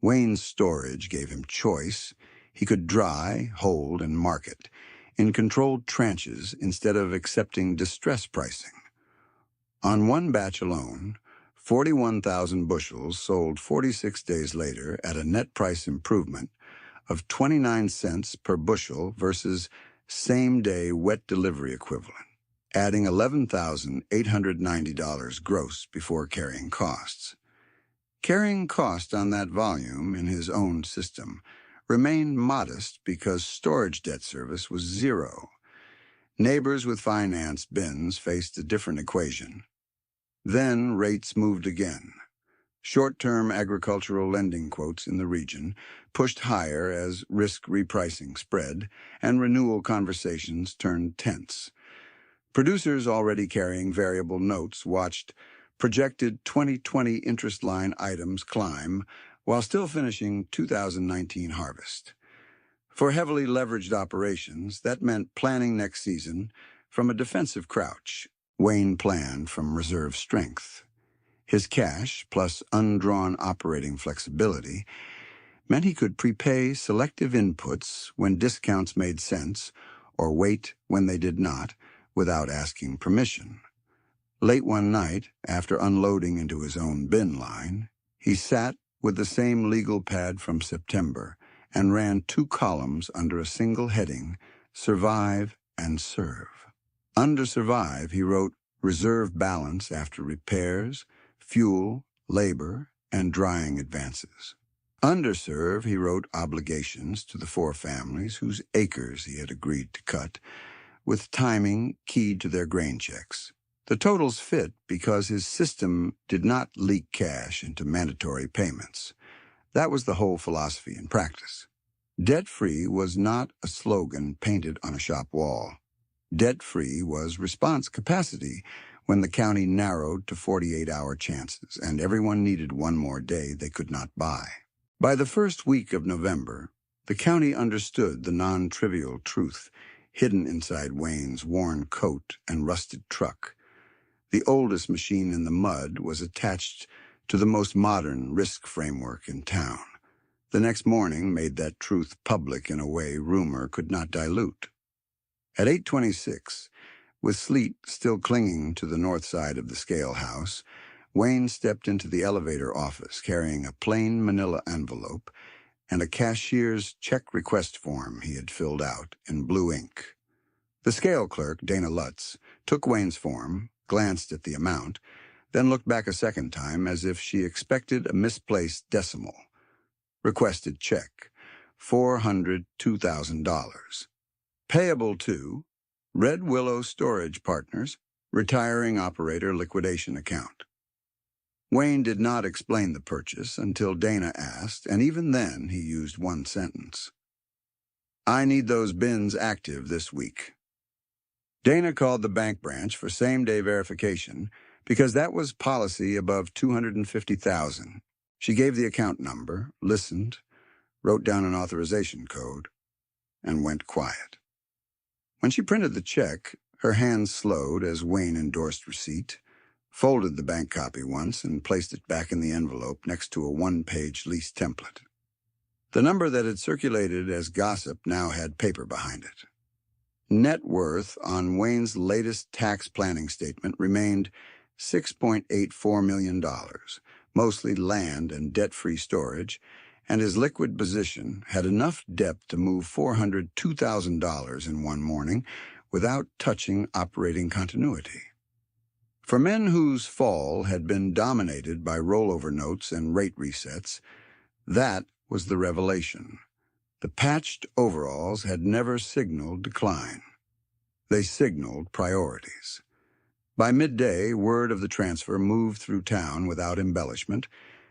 Wayne's storage gave him choice. He could dry, hold, and market in controlled tranches instead of accepting distress pricing. On one batch alone, 41,000 bushels sold 46 days later at a net price improvement of 29 cents per bushel versus same-day wet delivery equivalent, adding $11,890 gross before carrying costs. Carrying cost on that volume in his own system remained modest because storage debt service was zero. Neighbors with financed bins faced a different equation. Then rates moved again. Short-term agricultural lending quotes in the region pushed higher as risk repricing spread, and renewal conversations turned tense. Producers already carrying variable notes watched projected 2020 interest line items climb while still finishing 2019 harvest. For heavily leveraged operations, that meant planning next season from a defensive crouch. Wayne planned from reserve strength. His cash, plus undrawn operating flexibility, meant he could prepay selective inputs when discounts made sense or wait when they did not without asking permission. Late one night, after unloading into his own bin line, he sat with the same legal pad from September and ran 2 columns under a single heading, Survive and Serve. Under Survive, he wrote reserve balance after repairs, fuel, labor, and drying advances. Under Serve, he wrote obligations to the 4 families whose acres he had agreed to cut, with timing keyed to their grain checks. The totals fit because his system did not leak cash into mandatory payments. That was the whole philosophy in practice. Debt-free was not a slogan painted on a shop wall. Debt-free was response capacity when the county narrowed to 48-hour chances and everyone needed one more day they could not buy. By the first week of November, the county understood the non-trivial truth hidden inside Wayne's worn coat and rusted truck. The oldest machine in the mud was attached to the most modern risk framework in town. The next morning made that truth public in a way rumor could not dilute. At 8:26, with sleet still clinging to the north side of the scale house, Wayne stepped into the elevator office carrying a plain manila envelope and a cashier's check request form he had filled out in blue ink. The scale clerk, Dana Lutz, took Wayne's form, glanced at the amount, then looked back a second time as if she expected a misplaced decimal. Requested check, $402,000. Payable to Red Willow Storage Partners, retiring operator liquidation account. Wayne did not explain the purchase until Dana asked, and even then he used one sentence. I need those bins active this week. Dana called the bank branch for same-day verification because that was policy above $250,000. She gave the account number, listened, wrote down an authorization code, and went quiet. When she printed the check, her hands slowed as Wayne endorsed receipt, folded the bank copy once, and placed it back in the envelope next to a one-page lease template. The number that had circulated as gossip now had paper behind it. Net worth on Wayne's latest tax planning statement remained $6.84 million, mostly land and debt-free storage, and his liquid position had enough depth to move $402,000 in one morning without touching operating continuity. For men whose fall had been dominated by rollover notes and rate resets, that was the revelation. The patched overalls had never signaled decline. They signaled priorities. By midday, word of the transfer moved through town without embellishment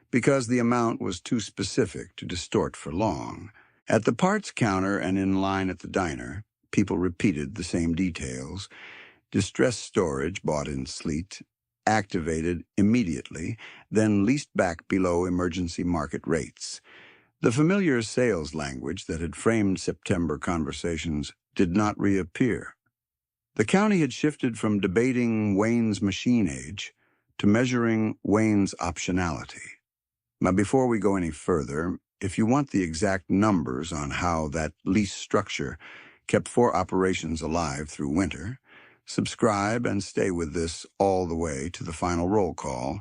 because the amount was too specific to distort for long. At the parts counter and in line at the diner, people repeated the same details. Distressed storage bought in sleet, activated immediately, then leased back below emergency market rates. The familiar sales language that had framed September conversations did not reappear. The county had shifted from debating Wayne's machine age to measuring Wayne's optionality. Now, before we go any further, if you want the exact numbers on how that lease structure kept 4 operations alive through winter, Subscribe and stay with this all the way to the final roll call,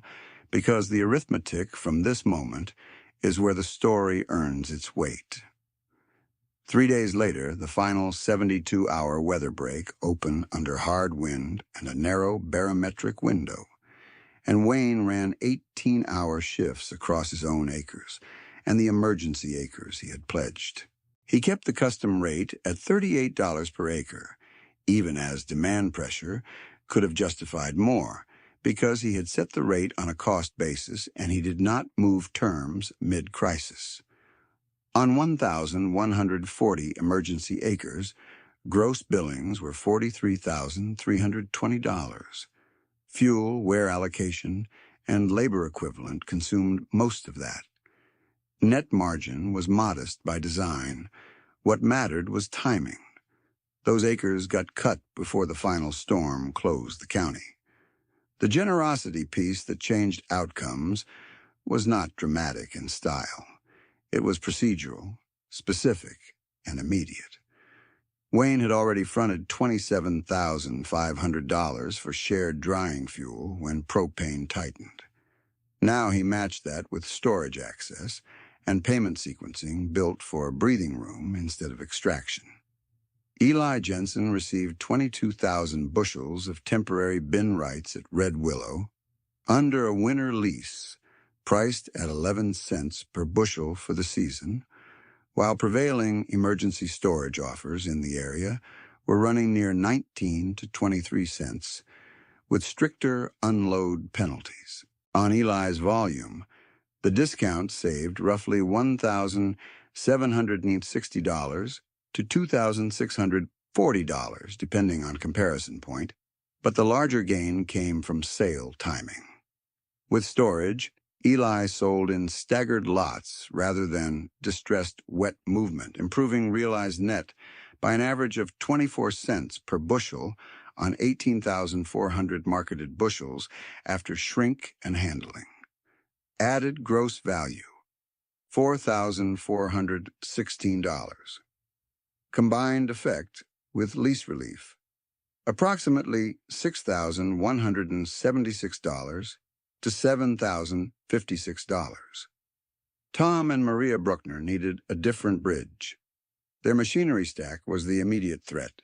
because the arithmetic from this moment is where the story earns its weight. 3 days later, the final 72-hour weather break opened under hard wind and a narrow barometric window, and Wayne ran 18-hour shifts across his own acres and the emergency acres he had pledged. He kept the custom rate at $38 per acre, even as demand pressure could have justified more, because he had set the rate on a cost basis and he did not move terms mid-crisis. On 1,140 emergency acres, gross billings were $43,320. Fuel, wear allocation, and labor equivalent consumed most of that. Net margin was modest by design. What mattered was timing. Those acres got cut before the final storm closed the county. The generosity piece that changed outcomes was not dramatic in style. It was procedural, specific, and immediate. Wayne had already fronted $27,500 for shared drying fuel when propane tightened. Now he matched that with storage access and payment sequencing built for breathing room instead of extraction. Eli Jensen received 22,000 bushels of temporary bin rights at Red Willow under a winter lease, priced at 11 cents per bushel for the season, while prevailing emergency storage offers in the area were running near 19 to 23 cents, with stricter unload penalties. On Eli's volume, the discount saved roughly $1,760 to $2,640, depending on comparison point, but the larger gain came from sale timing. With storage, Eli sold in staggered lots rather than distressed wet movement, improving realized net by an average of 24 cents per bushel on 18,400 marketed bushels after shrink and handling. Added gross value, $4,416. Combined effect with lease relief, approximately $6,176 to $7,056. Tom and Maria Bruckner needed a different bridge. Their machinery stack was the immediate threat,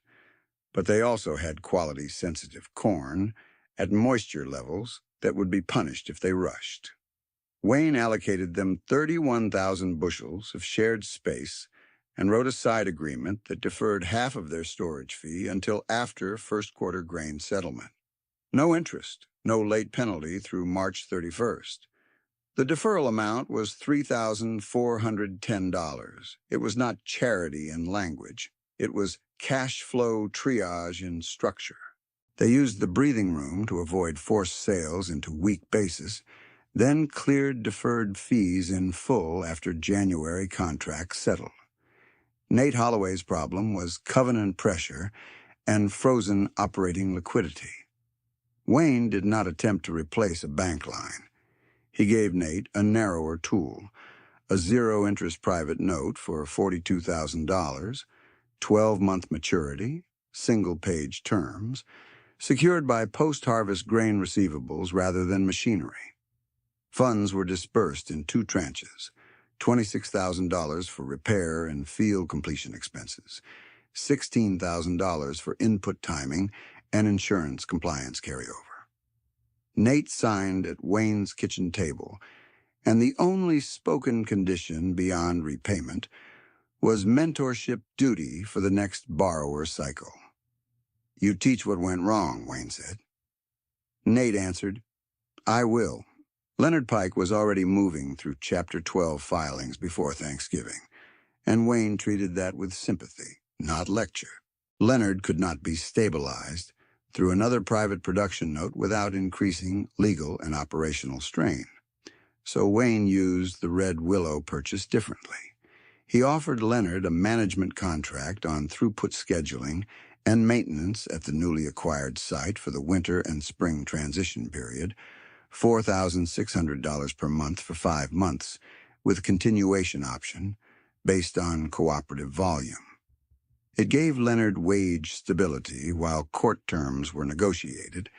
but they also had quality-sensitive corn at moisture levels that would be punished if they rushed. Wayne allocated them 31,000 bushels of shared space and wrote a side agreement that deferred half of their storage fee until after first-quarter grain settlement. No interest, no late penalty through March 31st. The deferral amount was $3,410. It was not charity in language. It was cash flow triage in structure. They used the breathing room to avoid forced sales into weak basis, then cleared deferred fees in full after January contracts settled. Nate Holloway's problem was covenant pressure and frozen operating liquidity. Wayne did not attempt to replace a bank line. He gave Nate a narrower tool, a zero-interest private note for $42,000, 12-month maturity, single-page terms, secured by post-harvest grain receivables rather than machinery. Funds were dispersed in 2 tranches, $26,000 for repair and field completion expenses, $16,000 for input timing and insurance compliance carryover. Nate signed at Wayne's kitchen table, and the only spoken condition beyond repayment was mentorship duty for the next borrower cycle. "You teach what went wrong," Wayne said. Nate answered, "I will." Leonard Pike was already moving through Chapter 12 filings before Thanksgiving, and Wayne treated that with sympathy, not lecture. Leonard could not be stabilized through another private production note without increasing legal and operational strain. So Wayne used the Red Willow purchase differently. He offered Leonard a management contract on throughput scheduling and maintenance at the newly acquired site for the winter and spring transition period, $4,600 per month for 5 months, with continuation option based on cooperative volume. It gave Leonard wage stability while court terms were negotiated,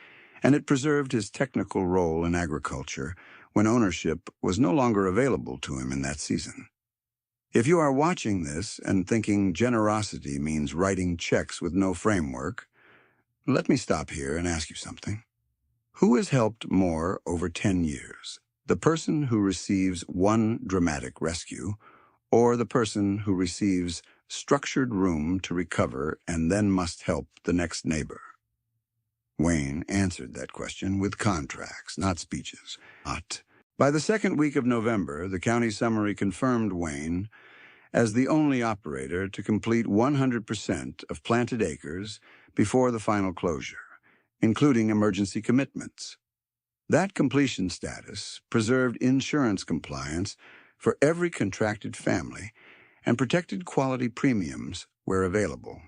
and it preserved his technical role in agriculture when ownership was no longer available to him in that season. If you are watching this and thinking generosity means writing checks with no framework, let me stop here and ask you something. Who has helped more over 10 years? The person who receives one dramatic rescue, or the person who receives structured room to recover and then must help the next neighbor? Wayne answered that question with contracts, not speeches. By the second week of November, the county summary confirmed Wayne as the only operator to complete 100% of planted acres before the final closure, including emergency commitments. That completion status preserved insurance compliance for every contracted family and protected quality premiums where available.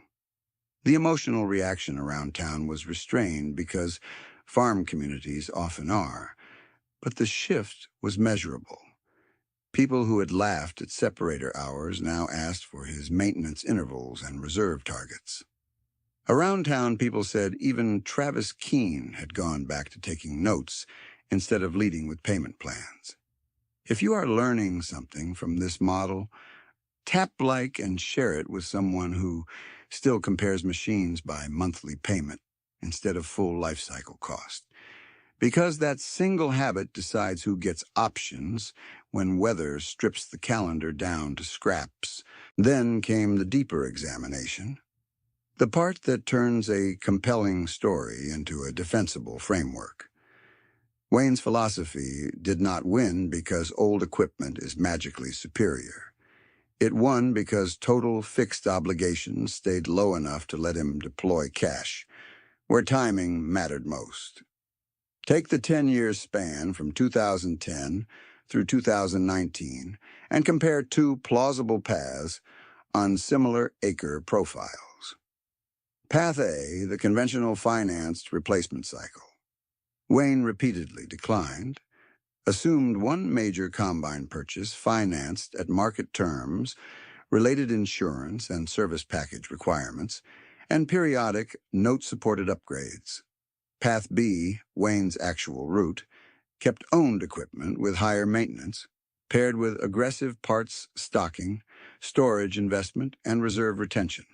The emotional reaction around town was restrained because farm communities often are, but the shift was measurable. People who had laughed at separator hours now asked for his maintenance intervals and reserve targets. Around town, people said even Travis Keene had gone back to taking notes instead of leading with payment plans. If you are learning something from this model, tap like and share it with someone who still compares machines by monthly payment instead of full life cycle cost. Because that single habit decides who gets options when weather strips the calendar down to scraps. Then came the deeper examination, the part that turns a compelling story into a defensible framework. Wayne's philosophy did not win because old equipment is magically superior. It won because total fixed obligations stayed low enough to let him deploy cash, where timing mattered most. Take the 10-year span from 2010 through 2019 and compare two plausible paths on similar acre profiles. Path A, the conventional financed replacement cycle. Wayne repeatedly declined, assumed one major combine purchase financed at market terms, related insurance and service package requirements, and periodic note-supported upgrades. Path B, Wayne's actual route, kept owned equipment with higher maintenance, paired with aggressive parts stocking, storage investment, and reserve retention.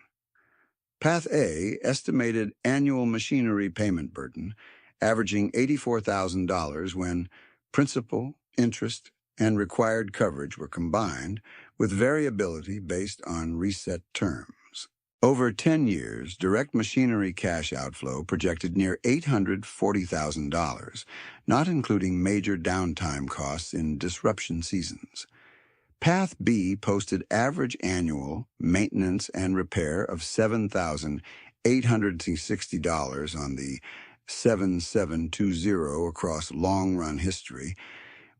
Path A estimated annual machinery payment burden averaging $84,000 when principal, interest, and required coverage were combined with variability based on reset terms. Over 10 years, direct machinery cash outflow projected near $840,000, not including major downtime costs in disruption seasons. Path B posted average annual maintenance and repair of $7,860 on the 7720 across long-run history,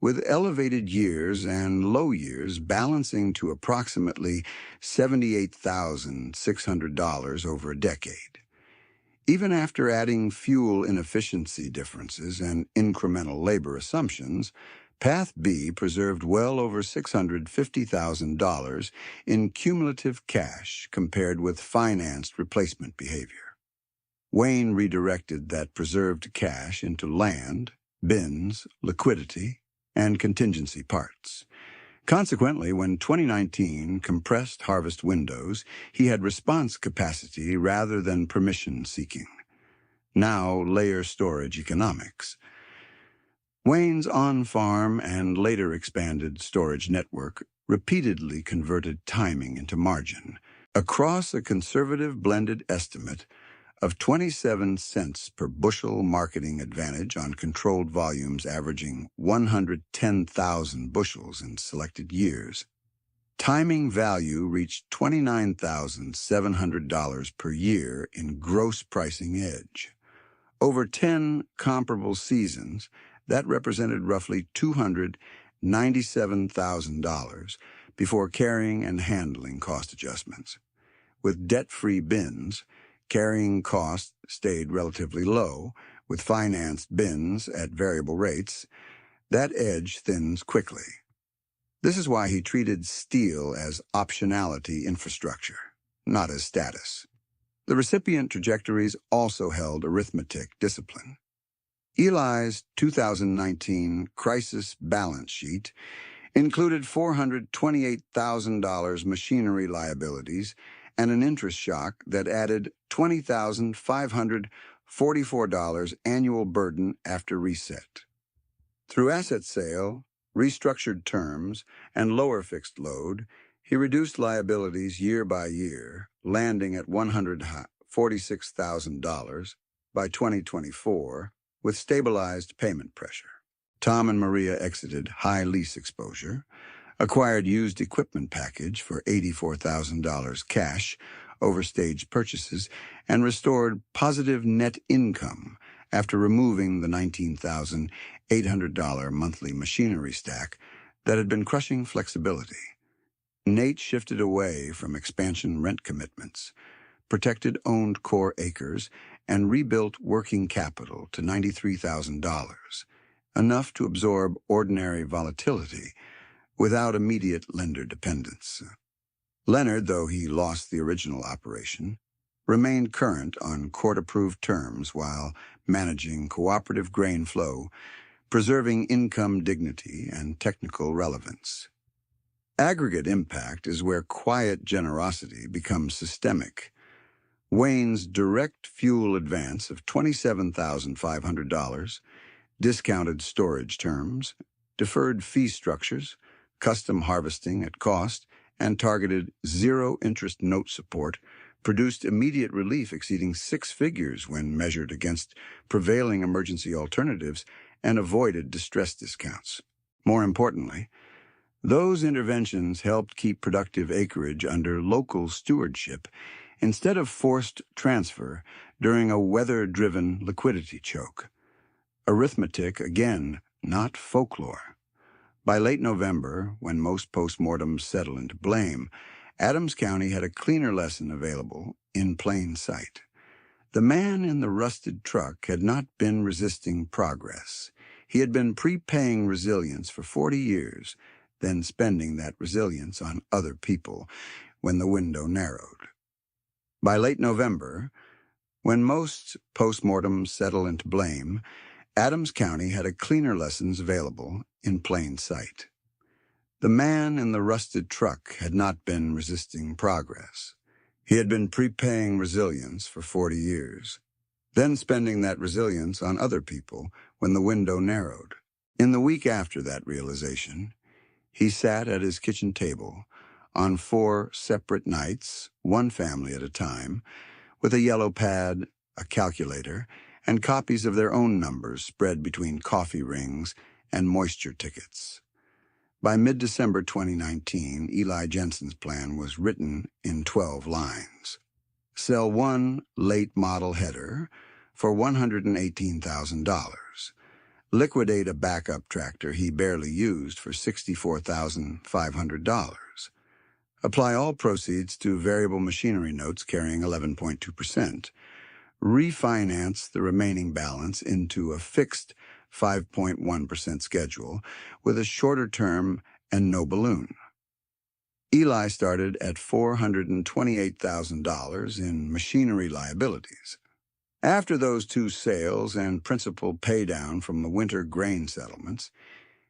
with elevated years and low years balancing to approximately $78,600 over a decade. Even after adding fuel inefficiency differences and incremental labor assumptions, Path B preserved well over $650,000 in cumulative cash compared with financed replacement behavior. Wayne redirected that preserved cash into land, bins, liquidity, and contingency parts. Consequently, when 2019 compressed harvest windows, he had response capacity rather than permission seeking. Now layer storage economics. Wayne's on-farm and later expanded storage network repeatedly converted timing into margin. Across a conservative blended estimate of 27 cents per bushel marketing advantage on controlled volumes averaging 110,000 bushels in selected years, timing value reached $29,700 per year in gross pricing edge. Over 10 comparable seasons, that represented roughly $297,000 before carrying and handling cost adjustments. With debt-free bins, carrying costs stayed relatively low, with financed bins at variable rates. That edge thins quickly. This is why he treated steel as optionality infrastructure. not as status. The recipient trajectories also held arithmetic discipline. Eli's 2019 crisis balance sheet included $428,000 machinery liabilities and an interest shock that added $20,544 annual burden after reset. Through asset sale, restructured terms, and lower fixed load, he reduced liabilities year by year, landing at $146,000 by 2024, with stabilized payment pressure. Tom and Maria exited high lease exposure, acquired used equipment package for $84,000 cash over staged purchases, and restored positive net income after removing the $19,800 monthly machinery stack that had been crushing flexibility. Nate shifted away from expansion rent commitments, protected owned core acres, and rebuilt working capital to $93,000, enough to absorb ordinary volatility without immediate lender dependence. Leonard, though he lost the original operation, remained current on court-approved terms while managing cooperative grain flow, preserving income dignity and technical relevance. Aggregate impact is where quiet generosity becomes systemic. Wayne's direct fuel advance of $27,500, discounted storage terms, deferred fee structures, custom harvesting at cost, and targeted zero-interest note support produced immediate relief exceeding six figures when measured against prevailing emergency alternatives and avoided distress discounts. More importantly, those interventions helped keep productive acreage under local stewardship instead of forced transfer during a weather-driven liquidity choke. Arithmetic, again, not folklore. By late November, when most postmortems settle into blame, Adams County had a cleaner lesson available in plain sight. The man in the rusted truck had not been resisting progress. He had been prepaying resilience for 40 years, then spending that resilience on other people when the window narrowed. By late November, when most postmortems settle into blame, Adams County had a cleaner lessons available in plain sight. The man in the rusted truck had not been resisting progress. He had been prepaying resilience for 40 years, then spending that resilience on other people when the window narrowed. In the week after that realization, he sat at his kitchen table on 4 separate nights, one family at a time, with a yellow pad, a calculator, and copies of their own numbers spread between coffee rings and moisture tickets. By mid-December 2019, Eli Jensen's plan was written in 12 lines. Sell one late model header for $118,000. Liquidate a backup tractor he barely used for $64,500. Apply all proceeds to variable machinery notes carrying 11.2%. Refinance the remaining balance into a fixed 5.1% schedule with a shorter term and no balloon. Eli started at $428,000 in machinery liabilities. After those 2 sales and principal paydown from the winter grain settlements,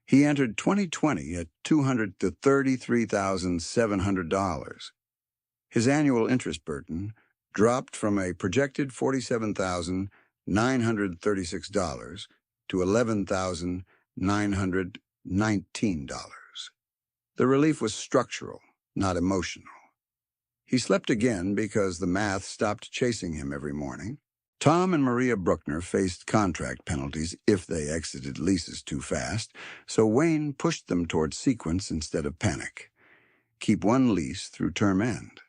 he entered 2020 at $233,700. His annual interest burden dropped from a projected $47,936 to $11,919. The relief was structural, not emotional. He slept again because the math stopped chasing him every morning. Tom and Maria Bruckner faced contract penalties if they exited leases too fast, so Wayne pushed them toward sequence instead of panic. Keep one lease through term end.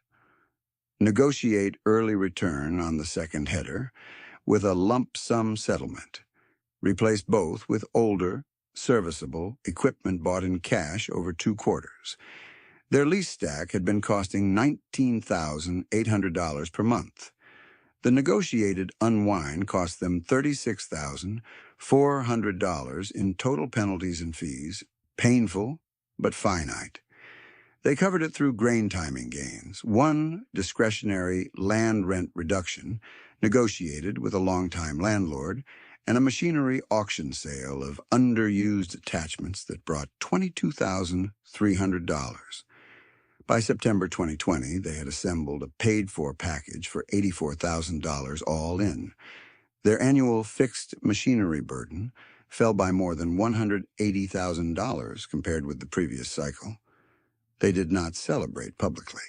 Negotiate early return on the second header with a lump sum settlement. Replace both with older, serviceable equipment bought in cash over 2 quarters. Their lease stack had been costing $19,800 per month. The negotiated unwind cost them $36,400 in total penalties and fees, painful but finite. They covered it through grain timing gains, one discretionary land rent reduction negotiated with a longtime landlord, and a machinery auction sale of underused attachments that brought $22,300. By September 2020, they had assembled a paid-for package for $84,000 all in. Their annual fixed machinery burden fell by more than $180,000 compared with the previous cycle. They did not celebrate publicly.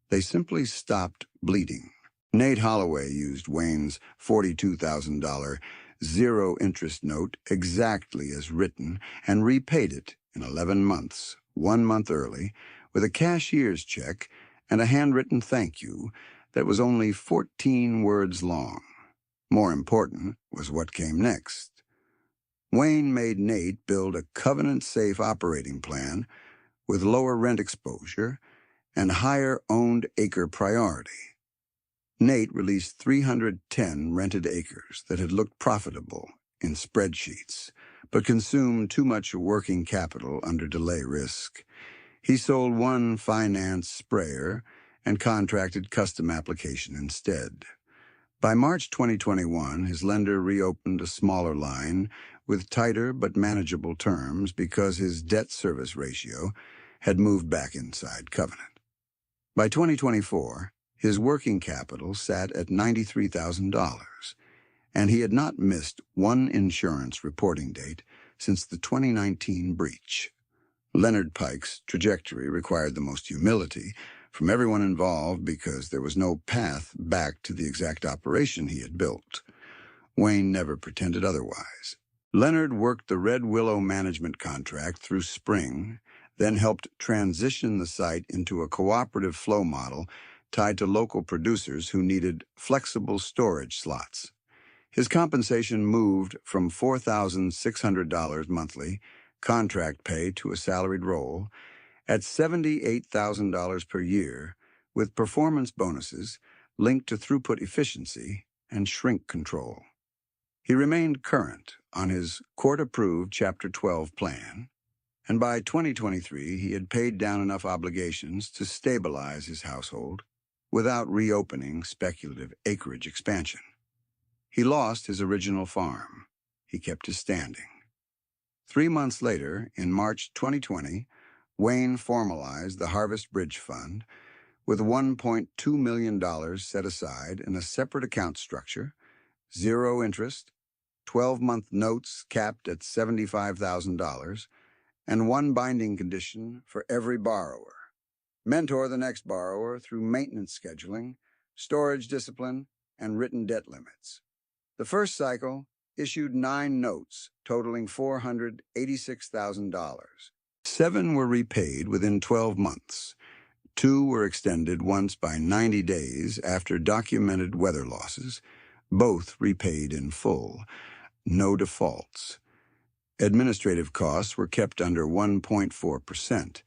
They simply stopped bleeding. Nate Holloway used Wayne's $42,000 zero-interest note exactly as written and repaid it in 11 months, 1 month early, with a cashier's check and a handwritten thank you that was only 14 words long. More important was what came next. Wayne made Nate build a covenant-safe operating plan with lower rent exposure and higher owned acre priority. Nate released 310 rented acres that had looked profitable in spreadsheets, but consumed too much working capital under delay risk. He sold one finance sprayer and contracted custom application instead. By March 2021, his lender reopened a smaller line with tighter but manageable terms because his debt service ratio had moved back inside covenant. By 2024, his working capital sat at $93,000, and he had not missed one insurance reporting date since the 2019 breach. Leonard Pike's trajectory required the most humility from everyone involved because there was no path back to the exact operation he had built. Wayne never pretended otherwise. Leonard worked the Red Willow management contract through spring, then helped transition the site into a cooperative flow model tied to local producers who needed flexible storage slots. His compensation moved from $4,600 monthly contract pay to a salaried role at $78,000 per year, with performance bonuses linked to throughput efficiency and shrink control. He remained current on his court-approved Chapter 12 plan, and by 2023 he had paid down enough obligations to stabilize his household without reopening speculative acreage expansion. He lost his original farm. He kept his standing. 3 months later, in March 2020, Wayne formalized the Harvest Bridge Fund with $1.2 million set aside in a separate account structure, zero interest, 12-month notes capped at $75,000, and one binding condition for every borrower. Mentor the next borrower through maintenance scheduling, storage discipline, and written debt limits. The first cycle issued 9 notes totaling $486,000. 7 were repaid within 12 months. 2 were extended once by 90 days after documented weather losses, both repaid in full. No defaults. Administrative costs were kept under 1.4%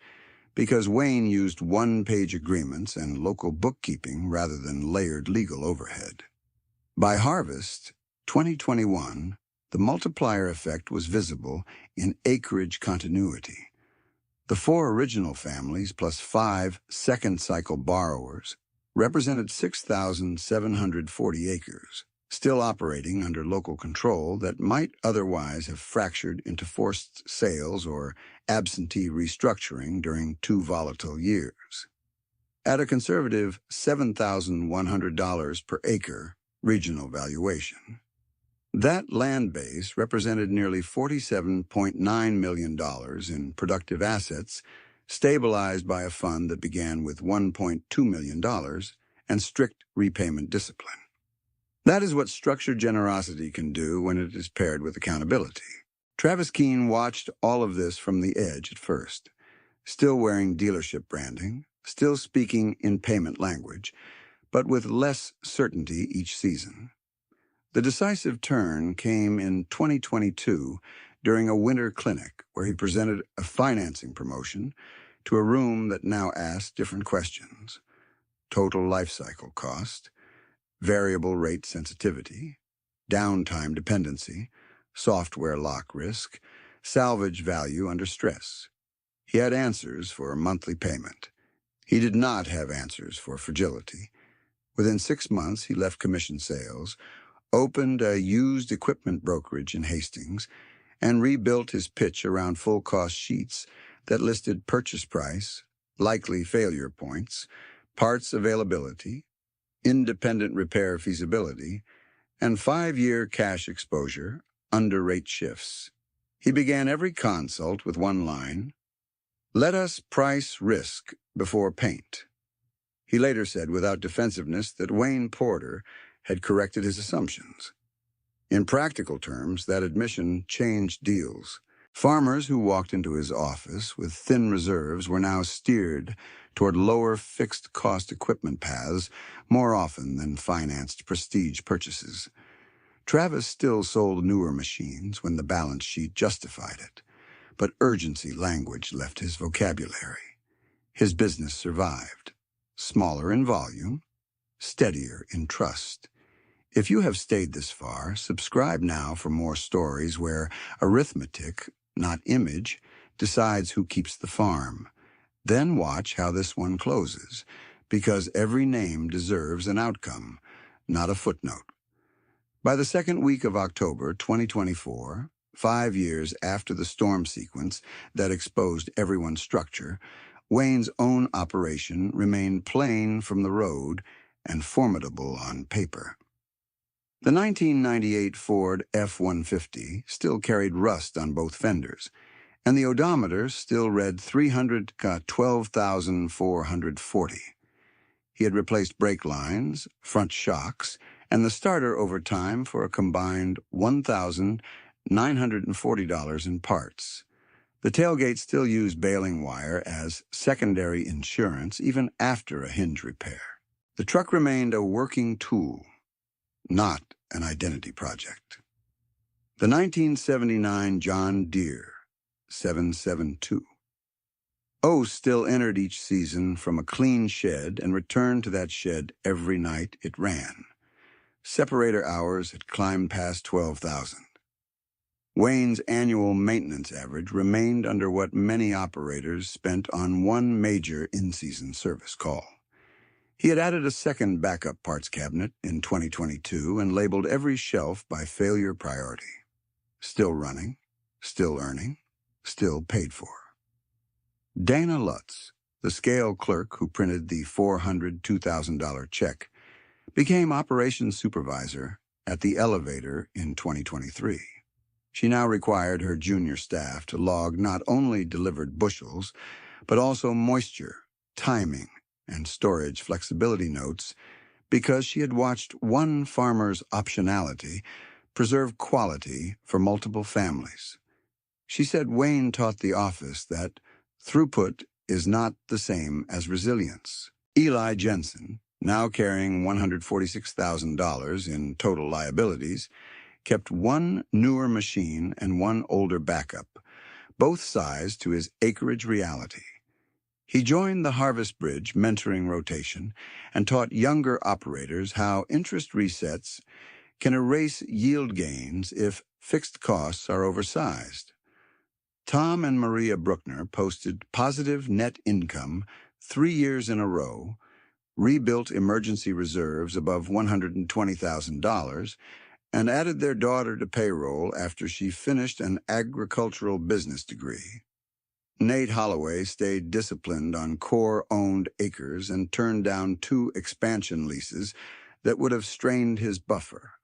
because Wayne used one-page agreements and local bookkeeping rather than layered legal overhead. By harvest 2021, the multiplier effect was visible in acreage continuity. The 4 original families plus 5 second-cycle borrowers represented 6,740 acres, still operating under local control that might otherwise have fractured into forced sales or absentee restructuring during 2 volatile years. At a conservative $7,100 per acre regional valuation, that land base represented nearly $47.9 million in productive assets, stabilized by a fund that began with $1.2 million and strict repayment discipline. That is what structured generosity can do when it is paired with accountability. Travis Keene watched all of this from the edge at first, still wearing dealership branding, still speaking in payment language, but with less certainty each season. The decisive turn came in 2022 during a winter clinic where he presented a financing promotion to a room that now asked different questions: total life cycle cost, variable rate sensitivity, downtime dependency, software lock risk, salvage value under stress. He had answers for monthly payment. He did not have answers for fragility. Within 6 months, he left commission sales, opened a used equipment brokerage in Hastings, and rebuilt his pitch around full-cost sheets that listed purchase price, likely failure points, parts availability, independent repair feasibility, and 5-year cash exposure under rate shifts. He began every consult with one line, "Let us price risk before paint." He later said without defensiveness that Wayne Porter had corrected his assumptions. In practical terms, that admission changed deals. Farmers who walked into his office with thin reserves were now steered toward lower fixed-cost equipment paths more often than financed prestige purchases. Travis still sold newer machines when the balance sheet justified it, but urgency language left his vocabulary. His business survived, smaller in volume, steadier in trust. If you have stayed this far, subscribe now for more stories where arithmetic, not image, decides who keeps the farm. Then watch how this one closes, because every name deserves an outcome, not a footnote. By the second week of October 2024, 5 years after the storm sequence that exposed everyone's structure, Wayne's own operation remained plain from the road and formidable on paper. The 1998 Ford F-150 still carried rust on both fenders, and the odometer still read 312,440. He had replaced brake lines, front shocks, and the starter over time for a combined $1,940 in parts. The tailgate still used baling wire as secondary insurance even after a hinge repair. The truck remained a working tool, not an identity project. The 1979 John Deere 772. O still entered each season from a clean shed and returned to that shed every night it ran. Separator hours had climbed past 12,000. Wayne's annual maintenance average remained under what many operators spent on one major in-season service call. He had added a second backup parts cabinet in 2022 and labeled every shelf by failure priority. Still running, still earning, still paid for. Dana Lutz, the scale clerk who printed the $400 $2,000 check, became operations supervisor at the elevator in 2023. She now required her junior staff to log not only delivered bushels, but also moisture, timing, and storage flexibility notes because she had watched one farmer's optionality preserve quality for multiple families. She said Wayne taught the office that throughput is not the same as resilience. Eli Jensen, now carrying $146,000 in total liabilities, kept one newer machine and one older backup, both sized to his acreage reality. He joined the Harvest Bridge mentoring rotation and taught younger operators how interest resets can erase yield gains if fixed costs are oversized. Tom and Maria Bruckner posted positive net income 3 years in a row, rebuilt emergency reserves above $120,000, and added their daughter to payroll after she finished an agricultural business degree. Nate Holloway stayed disciplined on core-owned acres and turned down 2 expansion leases that would have strained his buffer.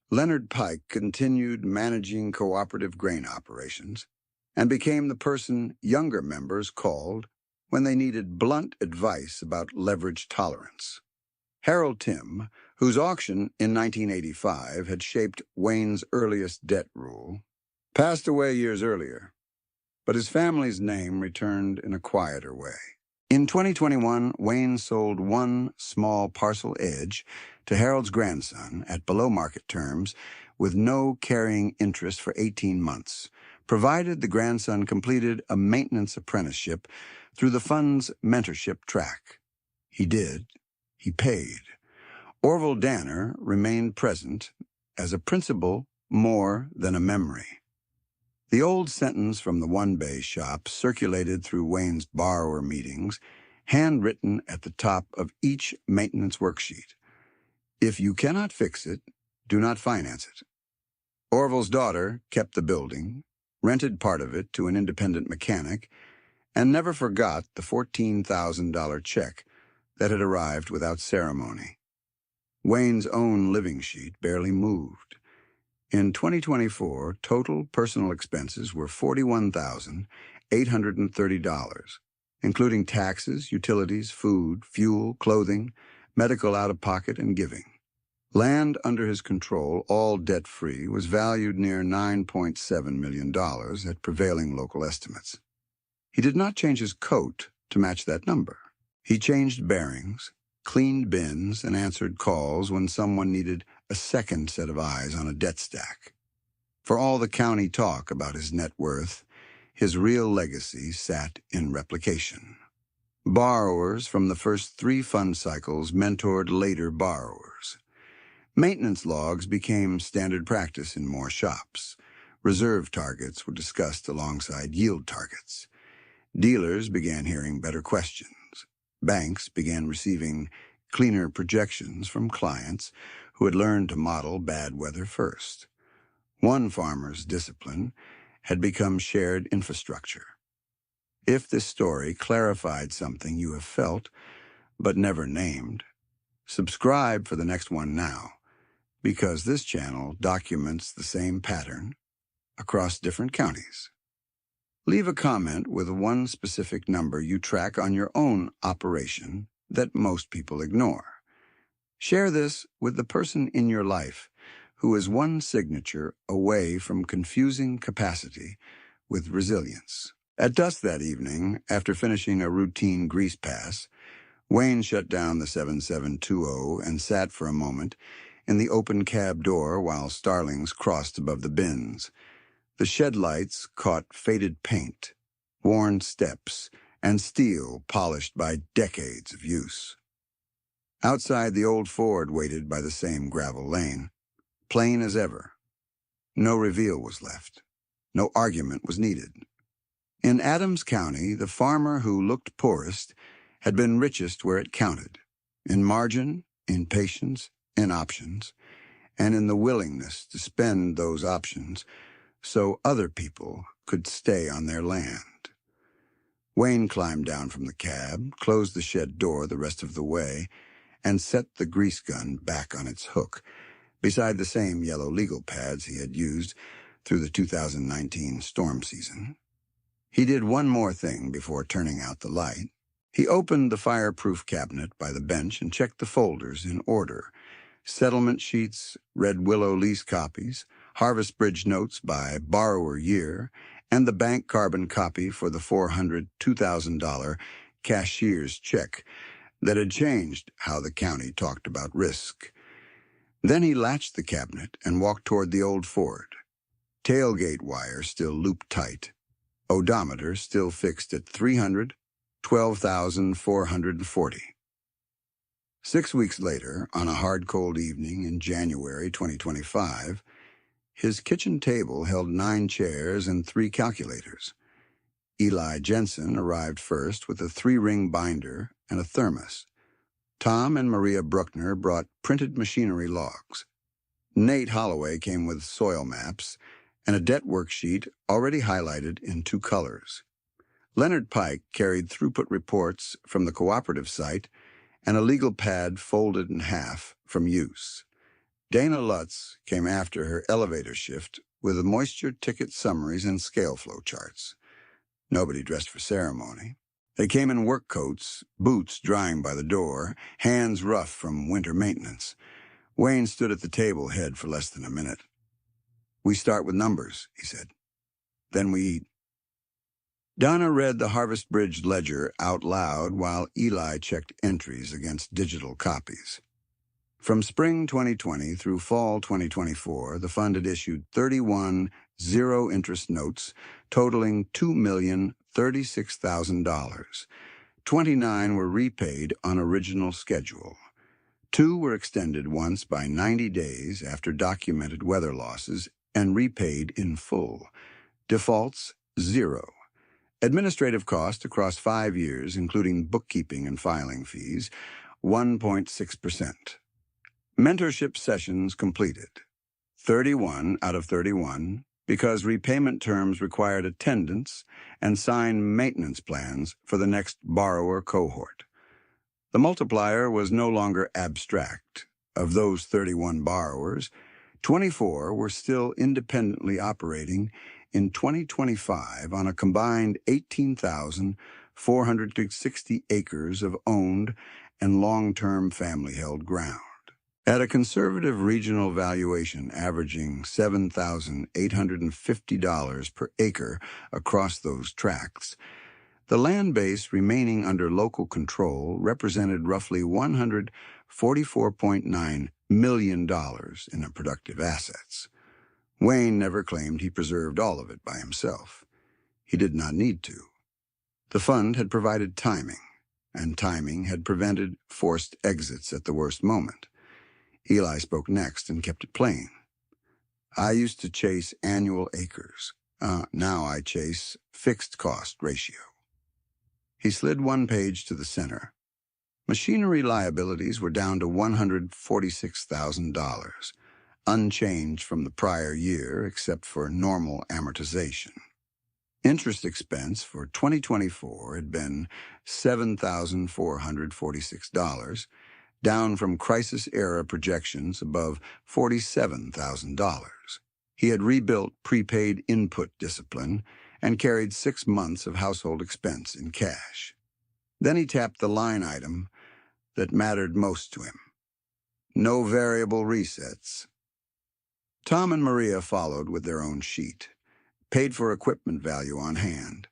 Leonard Pike continued managing cooperative grain operations and became the person younger members called when they needed blunt advice about leverage tolerance. Harold Tim, whose auction in 1985 had shaped Wayne's earliest debt rule, passed away years earlier, but his family's name returned in a quieter way. In 2021, Wayne sold one small parcel edge to Harold's grandson at below market terms with no carrying interest for 18 months, provided the grandson completed a maintenance apprenticeship through the fund's mentorship track. He did. He paid. Orville Danner remained present as a principal more than a memory. The old sentence from the One Bay shop circulated through Wayne's borrower meetings, handwritten at the top of each maintenance worksheet. If you cannot fix it, do not finance it. Orville's daughter kept the building, rented part of it to an independent mechanic, and never forgot the $14,000 check that had arrived without ceremony. Wayne's own living sheet barely moved. In 2024, total personal expenses were $41,830, including taxes, utilities, food, fuel, clothing, medical out-of-pocket, and giving. Land under his control, all debt-free, was valued near $9.7 million at prevailing local estimates. He did not change his coat to match that number. He changed bearings, cleaned bins, and answered calls when someone needed a second set of eyes on a debt stack. For all the county talk about his net worth, his real legacy sat in replication. Borrowers from the first 3 fund cycles mentored later borrowers. Maintenance logs became standard practice in more shops. Reserve targets were discussed alongside yield targets. Dealers began hearing better questions. Banks began receiving cleaner projections from clients who had learned to model bad weather first. One farmer's discipline had become shared infrastructure. If this story clarified something you have felt but never named, subscribe for the next one now, because this channel documents the same pattern across different counties. Leave a comment with one specific number you track on your own operation that most people ignore. Share this with the person in your life who is one signature away from confusing capacity with resilience. At dusk that evening, after finishing a routine grease pass, Wayne shut down the 7720 and sat for a moment in the open cab door while starlings crossed above the bins. The shed lights caught faded paint, worn steps, and steel polished by decades of use. Outside, the old Ford waited by the same gravel lane, plain as ever. No reveal was left. No argument was needed. In Adams County, the farmer who looked poorest had been richest where it counted, in margin, in patience, in options, and in the willingness to spend those options so other people could stay on their land. Wayne climbed down from the cab, closed the shed door the rest of the way, and set the grease gun back on its hook, beside the same yellow legal pads he had used through the 2019 storm season. He did one more thing before turning out the light. He opened the fireproof cabinet by the bench and checked the folders in order: settlement sheets, Red Willow lease copies, Harvest Bridge notes by borrower year, and the bank carbon copy for the $2,000 cashier's check that had changed how the county talked about risk. Then he latched the cabinet and walked toward the old Ford. Tailgate wire still looped tight. Odometer still fixed at 312,440. 6 weeks later, on a hard, cold evening in January 2025, his kitchen table held 9 chairs and 3 calculators. Eli Jensen arrived first with a 3-ring binder and a thermos. Tom and Maria Bruckner brought printed machinery logs. Nate Holloway came with soil maps and a debt worksheet already highlighted in 2 colors. Leonard Pike carried throughput reports from the cooperative site and a legal pad folded in half from use. Dana Lutz came after her elevator shift with the moisture ticket summaries and scale flow charts. Nobody dressed for ceremony. They came in work coats, boots drying by the door, hands rough from winter maintenance. Wayne stood at the table head for less than a minute. "We start with numbers," he said. "Then we eat." Donna read the Harvest Bridge ledger out loud while Eli checked entries against digital copies. From spring 2020 through fall 2024, the fund had issued 31 zero-interest notes totaling $2,036,000. 29 were repaid on original schedule. 2 were extended once by 90 days after documented weather losses and repaid in full. Defaults, 0. Administrative cost across 5 years, including bookkeeping and filing fees, 1.6%. Mentorship sessions completed, 31 out of 31, because repayment terms required attendance and signed maintenance plans for the next borrower cohort. The multiplier was no longer abstract. Of those 31 borrowers, 24 were still independently operating in 2025 on a combined 18,460 acres of owned and long-term family-held ground. At a conservative regional valuation averaging $7,850 per acre across those tracts, the land base remaining under local control represented roughly $144.9 million in productive assets. Wayne never claimed he preserved all of it by himself. He did not need to. The fund had provided timing, and timing had prevented forced exits at the worst moment. Eli spoke next and kept it plain. I used to chase annual acres. Now I chase fixed cost ratio. He slid one page to the center. Machinery liabilities were down to $146,000, unchanged from the prior year except for normal amortization. Interest expense for 2024 had been $7,446, down from crisis-era projections above $47,000. He had rebuilt prepaid input discipline and carried 6 months of household expense in cash. Then he tapped the line item that mattered most to him. No variable resets. Tom and Maria followed with their own sheet. Paid for equipment value on hand,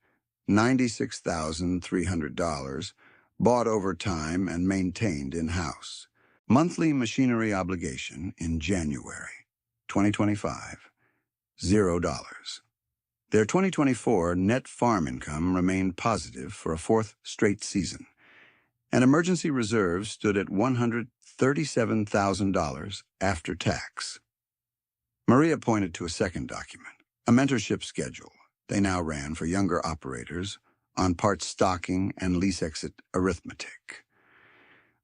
$96,300, bought over time and maintained in-house. Monthly machinery obligation in January 2025, $0. Their 2024 net farm income remained positive for a 4th straight season, and emergency reserves stood at $137,000 after tax. Maria pointed to a second document, a mentorship schedule they now ran for younger operators on part stocking and lease exit arithmetic.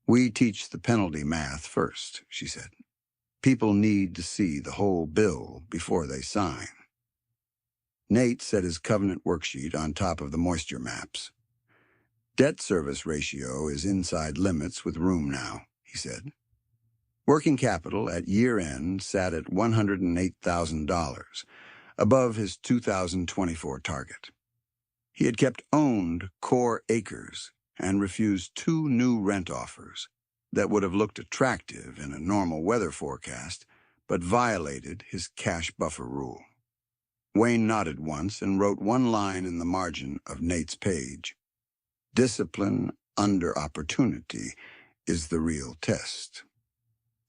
We teach the penalty math first, she said. People need to see the whole bill before they sign. Nate set his covenant worksheet on top of the moisture maps. Debt service ratio is inside limits with room now, he said. Working capital at year-end sat at $108,000, above his 2024 target. He had kept owned core acres and refused 2 new rent offers that would have looked attractive in a normal weather forecast, but violated his cash buffer rule. Wayne nodded once and wrote one line in the margin of Nate's page. Discipline under opportunity is the real test.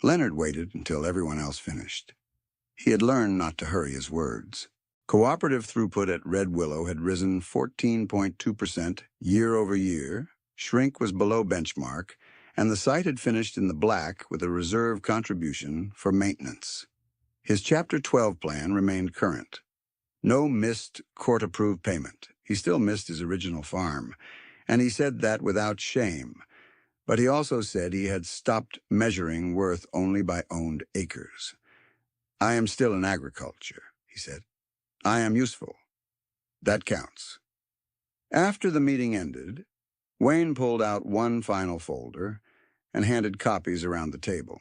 Leonard waited until everyone else finished. He had learned not to hurry his words. Cooperative throughput at Red Willow had risen 14.2% year over year, shrink was below benchmark, and the site had finished in the black with a reserve contribution for maintenance. His Chapter 12 plan remained current. No missed court-approved payment. He still missed his original farm, and he said that without shame. But he also said he had stopped measuring worth only by owned acres. I am still in agriculture, he said. I am useful. That counts. After the meeting ended, Wayne pulled out one final folder and handed copies around the table.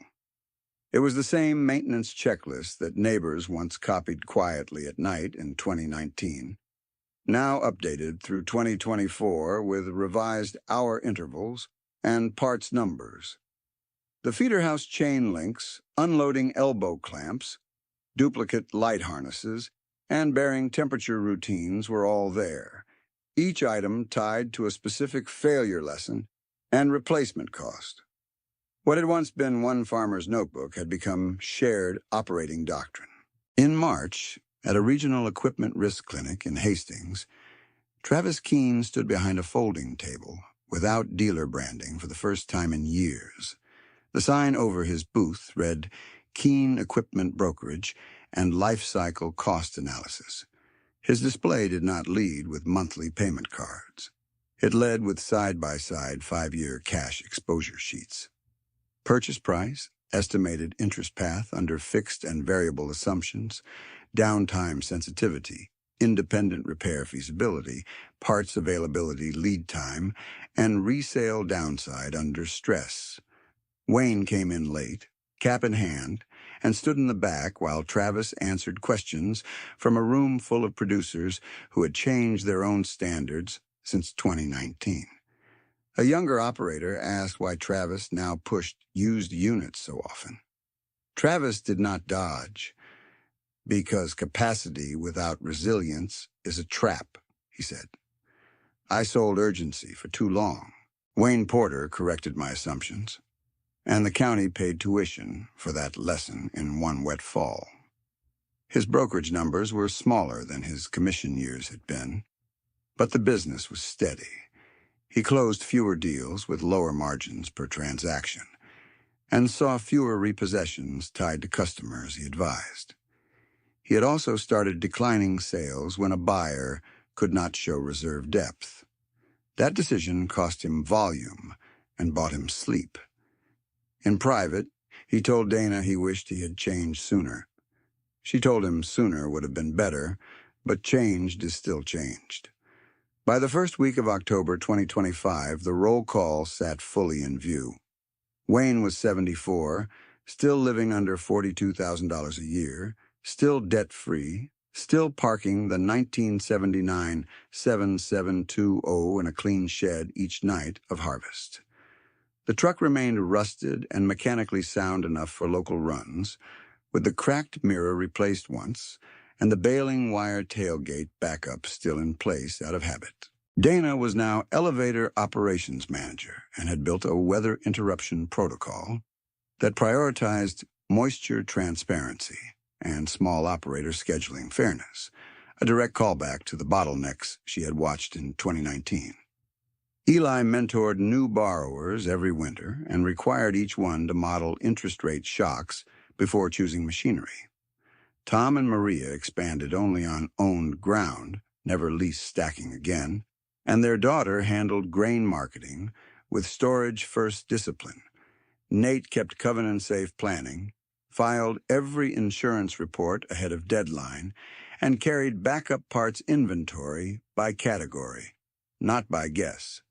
It was the same maintenance checklist that neighbors once copied quietly at night in 2019, now updated through 2024 with revised hour intervals and parts numbers. The feeder house chain links, unloading elbow clamps, duplicate light harnesses, and bearing temperature routines were all there, each item tied to a specific failure lesson and replacement cost. What had once been one farmer's notebook had become shared operating doctrine. In March, at a regional equipment risk clinic in Hastings, Travis Keene stood behind a folding table without dealer branding for the first time in years. The sign over his booth read Keene Equipment Brokerage and Life Cycle Cost Analysis. His display did not lead with monthly payment cards. It led with side-by-side 5-year cash exposure sheets. Purchase price, estimated interest path under fixed and variable assumptions, downtime sensitivity, independent repair feasibility, parts availability lead time, and resale downside under stress. Wayne came in late, cap in hand, and stood in the back while Travis answered questions from a room full of producers who had changed their own standards since 2019. A younger operator asked why Travis now pushed used units so often. Travis did not dodge, because capacity without resilience is a trap, he said. I sold urgency for too long. Wayne Porter corrected my assumptions, and the county paid tuition for that lesson in one wet fall. His brokerage numbers were smaller than his commission years had been, but the business was steady. He closed fewer deals with lower margins per transaction, and saw fewer repossessions tied to customers he advised. He had also started declining sales when a buyer could not show reserve depth. That decision cost him volume and bought him sleep. In private, he told Dana he wished he had changed sooner. She told him sooner would have been better, but changed is still changed. By the first week of October 2025, the roll call sat fully in view. Wayne was 74, still living under $42,000 a year, still debt-free, still parking the 1979 7720 in a clean shed each night of harvest. The truck remained rusted and mechanically sound enough for local runs, with the cracked mirror replaced once, and the baling wire tailgate backup still in place out of habit. Dana was now elevator operations manager and had built a weather interruption protocol that prioritized moisture transparency and small operator scheduling fairness, a direct callback to the bottlenecks she had watched in 2019. Eli mentored new borrowers every winter and required each one to model interest rate shocks before choosing machinery. Tom and Maria expanded only on owned ground, never lease stacking again, and their daughter handled grain marketing with storage-first discipline. Nate kept covenant-safe planning, filed every insurance report ahead of deadline, and carried backup parts inventory by category, not by guess.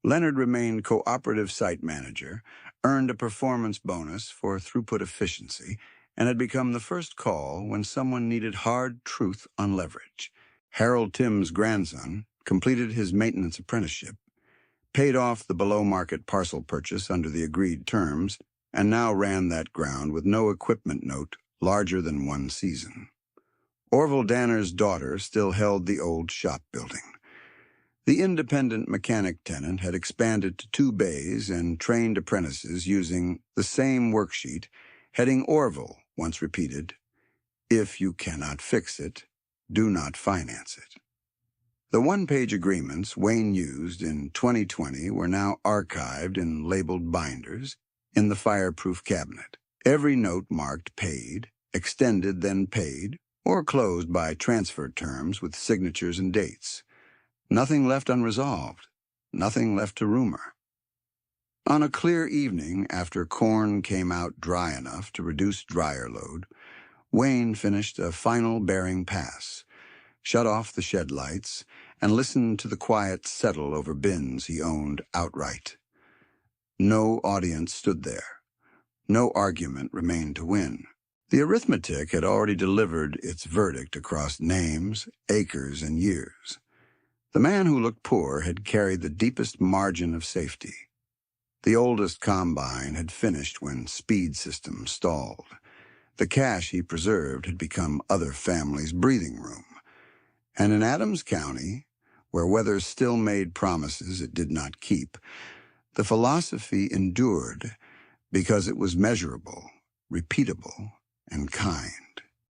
Leonard remained cooperative site manager, earned a performance bonus for throughput efficiency, and had become the first call when someone needed hard truth on leverage. Harold Tim's grandson completed his maintenance apprenticeship, paid off the below-market parcel purchase under the agreed terms, and now ran that ground with no equipment note larger than one season. Orville Danner's daughter still held the old shop building. The independent mechanic tenant had expanded to 2 bays and trained apprentices using the same worksheet, heading Orville once repeated, "If you cannot fix it, do not finance it." The one-page agreements Wayne used in 2020 were now archived in labeled binders in the fireproof cabinet. Every note marked paid, extended then paid, or closed by transfer terms with signatures and dates. Nothing left unresolved, nothing left to rumor. On a clear evening after corn came out dry enough to reduce dryer load, Wayne finished a final bearing pass, shut off the shed lights, and listened to the quiet settle over bins he owned outright. No audience stood there. No argument remained to win. The arithmetic had already delivered its verdict across names, acres, and years. The man who looked poor had carried the deepest margin of safety. The oldest combine had finished when speed systems stalled. The cash he preserved had become other families' breathing room. And in Adams County, where weather still made promises it did not keep, the philosophy endured because it was measurable, repeatable, and kind.